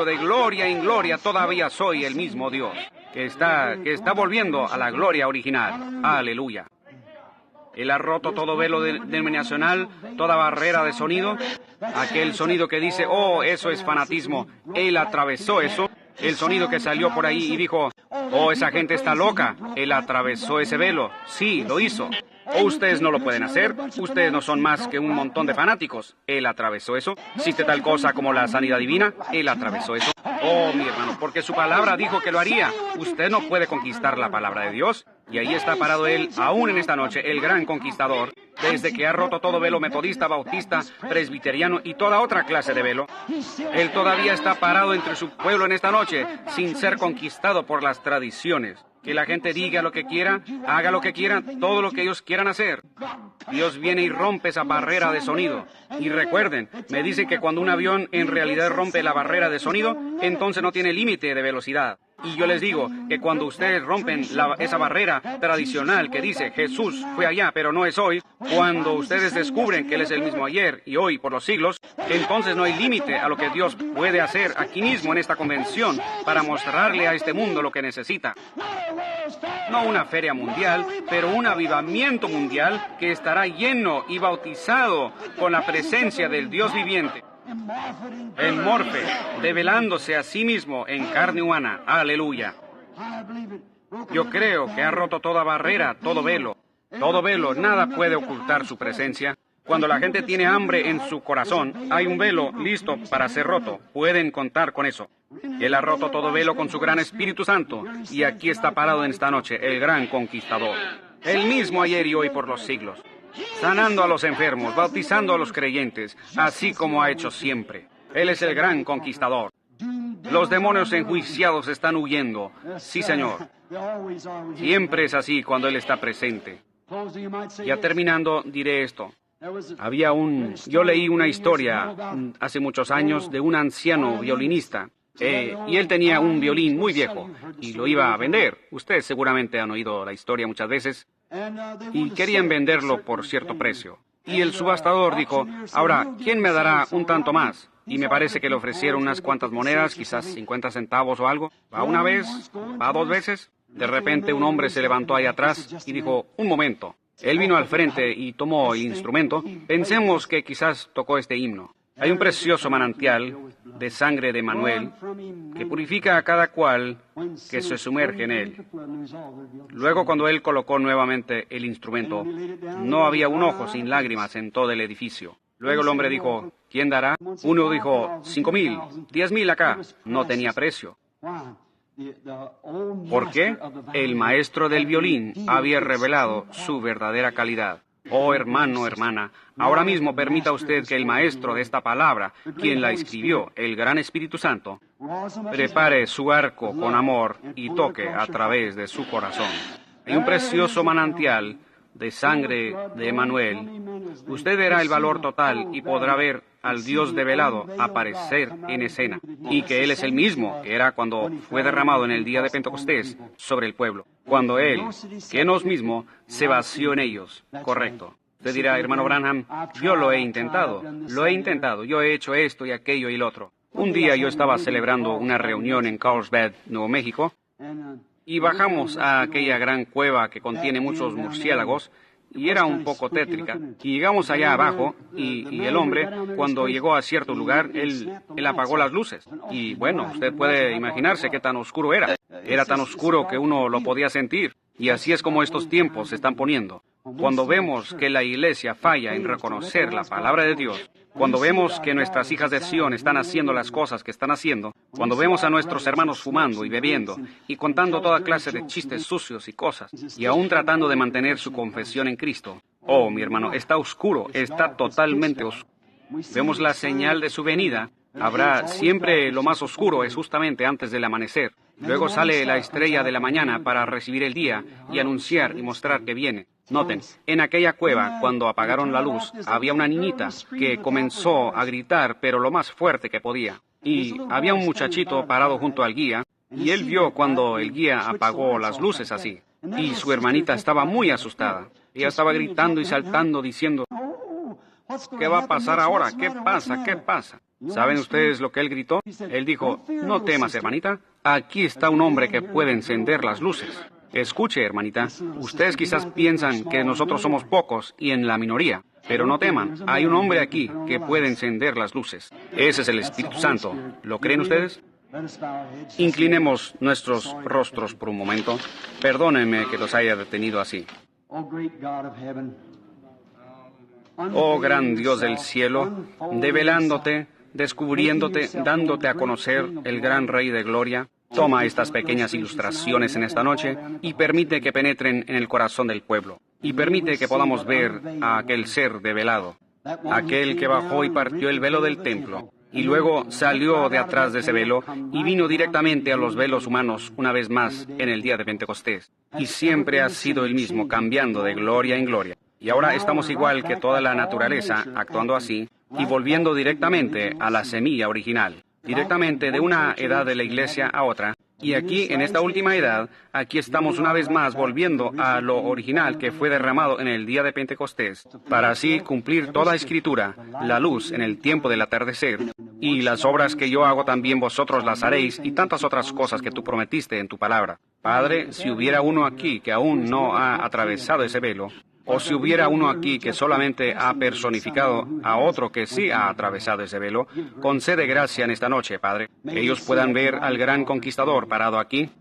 [SPEAKER 1] de gloria en gloria, todavía soy el mismo Dios, que está volviendo a la gloria original. Aleluya. Él ha roto todo velo denominacional, toda barrera de sonido. Aquel sonido que dice, oh, eso es fanatismo. Él atravesó eso. El sonido que salió por ahí y dijo, oh, esa gente está loca. Él atravesó ese velo. Sí, lo hizo. O ustedes no lo pueden hacer. Ustedes no son más que un montón de fanáticos. Él atravesó eso. ¿Existe tal cosa como la sanidad divina? Él atravesó eso. Oh, mi hermano, porque su palabra dijo que lo haría. Usted no puede conquistar la palabra de Dios. Y ahí está parado él, aún en esta noche, el gran conquistador, desde que ha roto todo velo metodista, bautista, presbiteriano y toda otra clase de velo. Él todavía está parado entre su pueblo en esta noche, sin ser conquistado por las tradiciones. Que la gente diga lo que quiera, haga lo que quiera, todo lo que ellos quieran hacer. Dios viene y rompe esa barrera de sonido. Y recuerden, me dicen que cuando un avión en realidad rompe la barrera de sonido, entonces no tiene límite de velocidad. Y yo les digo que cuando ustedes rompen esa barrera tradicional que dice Jesús fue allá, pero no es hoy, cuando ustedes descubren que Él es el mismo ayer y hoy por los siglos, entonces no hay límite a lo que Dios puede hacer aquí mismo en esta convención para mostrarle a este mundo lo que necesita. No una feria mundial, pero un avivamiento mundial que estará lleno y bautizado con la presencia del Dios viviente. En Morfe, develándose a sí mismo en carne humana. Aleluya. Yo creo que ha roto toda barrera, todo velo. Todo velo, nada puede ocultar su presencia. Cuando la gente tiene hambre en su corazón, hay un velo listo para ser roto. Pueden contar con eso. Él ha roto todo velo con su gran Espíritu Santo. Y aquí está parado en esta noche el gran conquistador. El mismo ayer y hoy por los siglos. Sanando a los enfermos, bautizando a los creyentes, así como ha hecho siempre. Él es el gran conquistador. Los demonios enjuiciados están huyendo. Sí, Señor. Siempre es así cuando Él está presente. Ya terminando, diré esto. Yo leí una historia hace muchos años de un anciano violinista. Y él tenía un violín muy viejo y lo iba a vender. Ustedes seguramente han oído la historia muchas veces. Y querían venderlo por cierto precio. Y el subastador dijo, ahora, ¿quién me dará un tanto más? Y me parece que le ofrecieron unas cuantas monedas, quizás 50 centavos o algo. ¿Va una vez? ¿Va dos veces? De repente un hombre se levantó ahí atrás y dijo, un momento. Él vino al frente y tomó el instrumento. Pensemos que quizás tocó este himno. Hay un precioso manantial de sangre de Emanuel que purifica a cada cual que se sumerge en él. Luego, cuando él colocó nuevamente el instrumento, no había un ojo sin lágrimas en todo el edificio. Luego el hombre dijo, ¿quién dará? Uno dijo, 5,000, 10,000 acá. No tenía precio. ¿Por qué? El maestro del violín había revelado su verdadera calidad. Oh, hermano, hermana, ahora mismo permita usted que el maestro de esta palabra, quien la escribió, el gran Espíritu Santo, prepare su arco con amor y toque a través de su corazón. Hay un precioso manantial de sangre de Emanuel. Usted verá el valor total y podrá ver al Dios develado aparecer en escena, y que Él es el mismo que era cuando fue derramado en el día de Pentecostés sobre el pueblo, cuando Él, que no es mismo, se vació en ellos. Correcto. Usted dirá, hermano Branham, yo lo he intentado, yo he hecho esto y aquello y el otro. Un día yo estaba celebrando una reunión en Carlsbad, Nuevo México, y bajamos a aquella gran cueva que contiene muchos murciélagos, y era un poco tétrica. Y llegamos allá abajo, y el hombre, cuando llegó a cierto lugar, él apagó las luces. Y bueno, usted puede imaginarse qué tan oscuro era. Era tan oscuro que uno lo podía sentir. Y así es como estos tiempos se están poniendo. Cuando vemos que la iglesia falla en reconocer la palabra de Dios, Cuando vemos que nuestras hijas de Sión están haciendo las cosas que están haciendo, cuando vemos a nuestros hermanos fumando y bebiendo y contando toda clase de chistes sucios y cosas, y aún tratando de mantener su confesión en Cristo, oh, mi hermano, está oscuro, está totalmente oscuro. Vemos la señal de su venida. Habrá siempre lo más oscuro, es justamente antes del amanecer. Luego sale la estrella de la mañana para recibir el día y anunciar y mostrar que viene. Noten, en aquella cueva, cuando apagaron la luz, había una niñita que comenzó a gritar, pero lo más fuerte que podía. Y había un muchachito parado junto al guía, y él vio cuando el guía apagó las luces así. Y su hermanita estaba muy asustada. Ella estaba gritando y saltando, diciendo, ¿qué va a pasar ahora? ¿Qué pasa? ¿Qué pasa? ¿Saben ustedes lo que él gritó? Él dijo, no temas, hermanita, aquí está un hombre que puede encender las luces. Escuche, hermanita, ustedes quizás piensan que nosotros somos pocos y en la minoría, pero no teman, hay un hombre aquí que puede encender las luces. Ese es el Espíritu Santo. ¿Lo creen ustedes? Inclinemos nuestros rostros por un momento. Perdónenme que los haya detenido así. Oh gran Dios del cielo, develándote, descubriéndote, dándote a conocer el gran Rey de Gloria, toma estas pequeñas ilustraciones en esta noche y permite que penetren en el corazón del pueblo. Y permite que podamos ver a aquel ser develado, aquel que bajó y partió el velo del templo, y luego salió de atrás de ese velo y vino directamente a los velos humanos una vez más en el día de Pentecostés. Y siempre ha sido el mismo, cambiando de gloria en gloria. Y ahora estamos igual que toda la naturaleza, actuando así, y volviendo directamente a la semilla original, directamente de una edad de la iglesia a otra. Y aquí, en esta última edad, aquí estamos una vez más volviendo a lo original que fue derramado en el día de Pentecostés, para así cumplir toda escritura, la luz en el tiempo del atardecer, y las obras que yo hago también vosotros las haréis, y tantas otras cosas que tú prometiste en tu palabra. Padre, si hubiera uno aquí que aún no ha atravesado ese velo, o si hubiera uno aquí que solamente ha personificado a otro que sí ha atravesado ese velo, concede gracia en esta noche, Padre, que ellos puedan ver al gran conquistador parado aquí,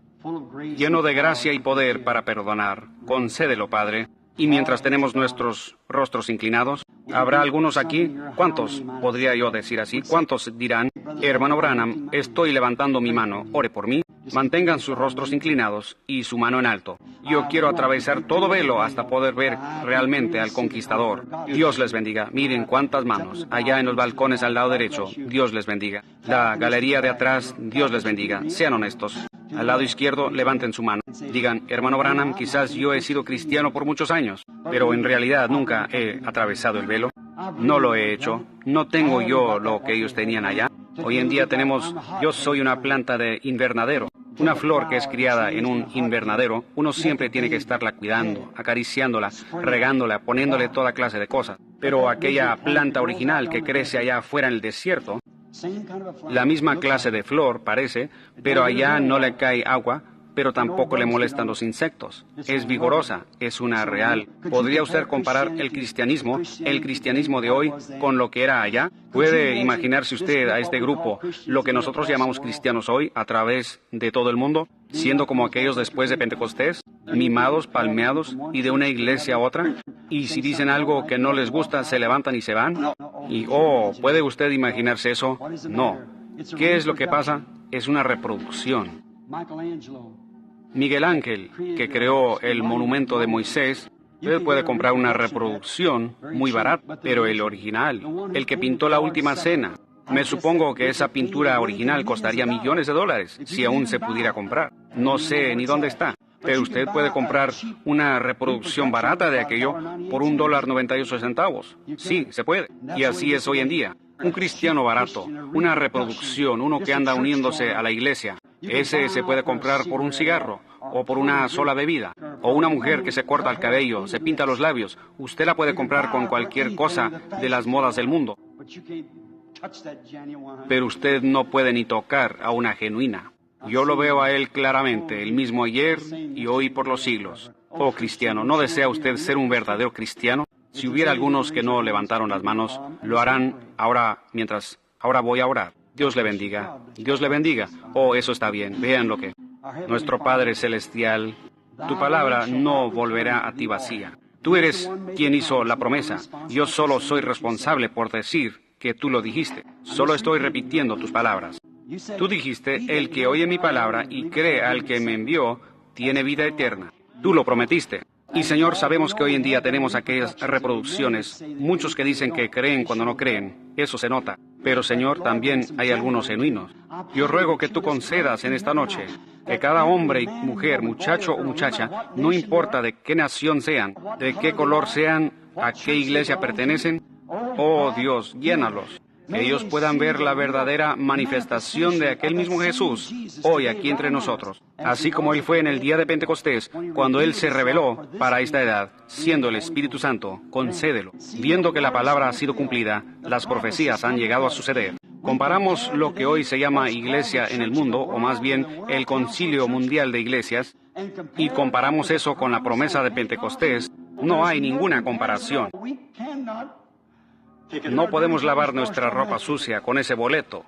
[SPEAKER 1] lleno de gracia y poder para perdonar. Concédelo, Padre. Y mientras tenemos nuestros rostros inclinados, habrá algunos aquí, ¿cuántos podría yo decir así? ¿Cuántos dirán, hermano Branham, estoy levantando mi mano, ore por mí? Mantengan sus rostros inclinados y su mano en alto. Yo quiero atravesar todo velo hasta poder ver realmente al conquistador. Dios les bendiga. Miren cuántas manos. Allá en los balcones al lado derecho, Dios les bendiga. La galería de atrás, Dios les bendiga. Sean honestos. Al lado izquierdo, levanten su mano. Digan, hermano Branham, quizás yo he sido cristiano por muchos años, pero en realidad nunca he atravesado el velo. No lo he hecho. No tengo yo lo que ellos tenían allá. Hoy en día yo soy una planta de invernadero. Una flor que es criada en un invernadero, uno siempre tiene que estarla cuidando, acariciándola, regándola, poniéndole toda clase de cosas. Pero aquella planta original que crece allá afuera en el desierto, la misma clase de flor parece, pero allá no le cae agua, pero tampoco le molestan los insectos. Es vigorosa, es una real. ¿Podría usted comparar el cristianismo de hoy, con lo que era allá? ¿Puede imaginarse usted a este grupo, lo que nosotros llamamos cristianos hoy, a través de todo el mundo, siendo como aquellos después de Pentecostés, mimados, palmeados, y de una iglesia a otra? Y si dicen algo que no les gusta, se levantan y se van. Y, ¿puede usted imaginarse eso? No. ¿Qué es lo que pasa? Es una reproducción. Miguel Ángel, que creó el monumento de Moisés, usted puede comprar una reproducción muy barata, pero el original, el que pintó la Última Cena, me supongo que esa pintura original costaría millones de dólares, si aún se pudiera comprar. No sé ni dónde está, pero usted puede comprar una reproducción barata de aquello por $1.98. Sí, se puede. Y así es hoy en día. Un cristiano barato, una reproducción, uno que anda uniéndose a la iglesia. Ese se puede comprar por un cigarro, o por una sola bebida, o una mujer que se corta el cabello, se pinta los labios. Usted la puede comprar con cualquier cosa de las modas del mundo. Pero usted no puede ni tocar a una genuina. Yo lo veo a él claramente, el mismo ayer y hoy por los siglos. Oh cristiano, ¿no desea usted ser un verdadero cristiano? Si hubiera algunos que no levantaron las manos, lo harán ahora voy a orar. Dios le bendiga. Dios le bendiga. Oh, eso está bien. Vean lo que. Nuestro Padre Celestial, tu palabra no volverá a ti vacía. Tú eres quien hizo la promesa. Yo solo soy responsable por decir que tú lo dijiste. Solo estoy repitiendo tus palabras. Tú dijiste, el que oye mi palabra y cree al que me envió, tiene vida eterna. Tú lo prometiste. Y Señor, sabemos que hoy en día tenemos aquellas reproducciones, muchos que dicen que creen cuando no creen, eso se nota. Pero Señor, también hay algunos genuinos. Yo ruego que tú concedas en esta noche que cada hombre y mujer, muchacho o muchacha, no importa de qué nación sean, de qué color sean, a qué iglesia pertenecen, oh Dios, llénalos. Que ellos puedan ver la verdadera manifestación de aquel mismo Jesús hoy aquí entre nosotros, así como Él fue en el día de Pentecostés, cuando Él se reveló para esta edad, siendo el Espíritu Santo. Concédelo. Viendo que la palabra ha sido cumplida, las profecías han llegado a suceder. Comparamos lo que hoy se llama iglesia en el mundo, o más bien el Concilio Mundial de Iglesias, y comparamos eso con la promesa de Pentecostés. No hay ninguna comparación. No podemos lavar nuestra ropa sucia con ese boleto.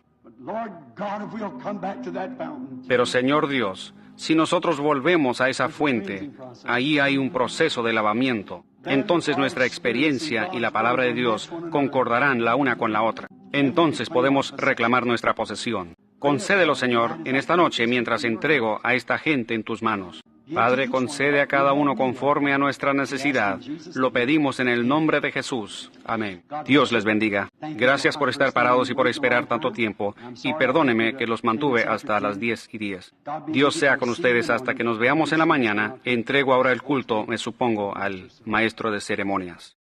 [SPEAKER 1] Pero Señor Dios, si nosotros volvemos a esa fuente, ahí hay un proceso de lavamiento. Entonces nuestra experiencia y la palabra de Dios concordarán la una con la otra. Entonces podemos reclamar nuestra posesión. Concédelo, Señor, en esta noche mientras entrego a esta gente en tus manos. Padre, concede a cada uno conforme a nuestra necesidad. Lo pedimos en el nombre de Jesús. Amén. Dios les bendiga. Gracias por estar parados y por esperar tanto tiempo. Y perdóneme que los mantuve hasta las 10:10. Dios sea con ustedes hasta que nos veamos en la mañana. Entrego ahora el culto, me supongo, al maestro de ceremonias.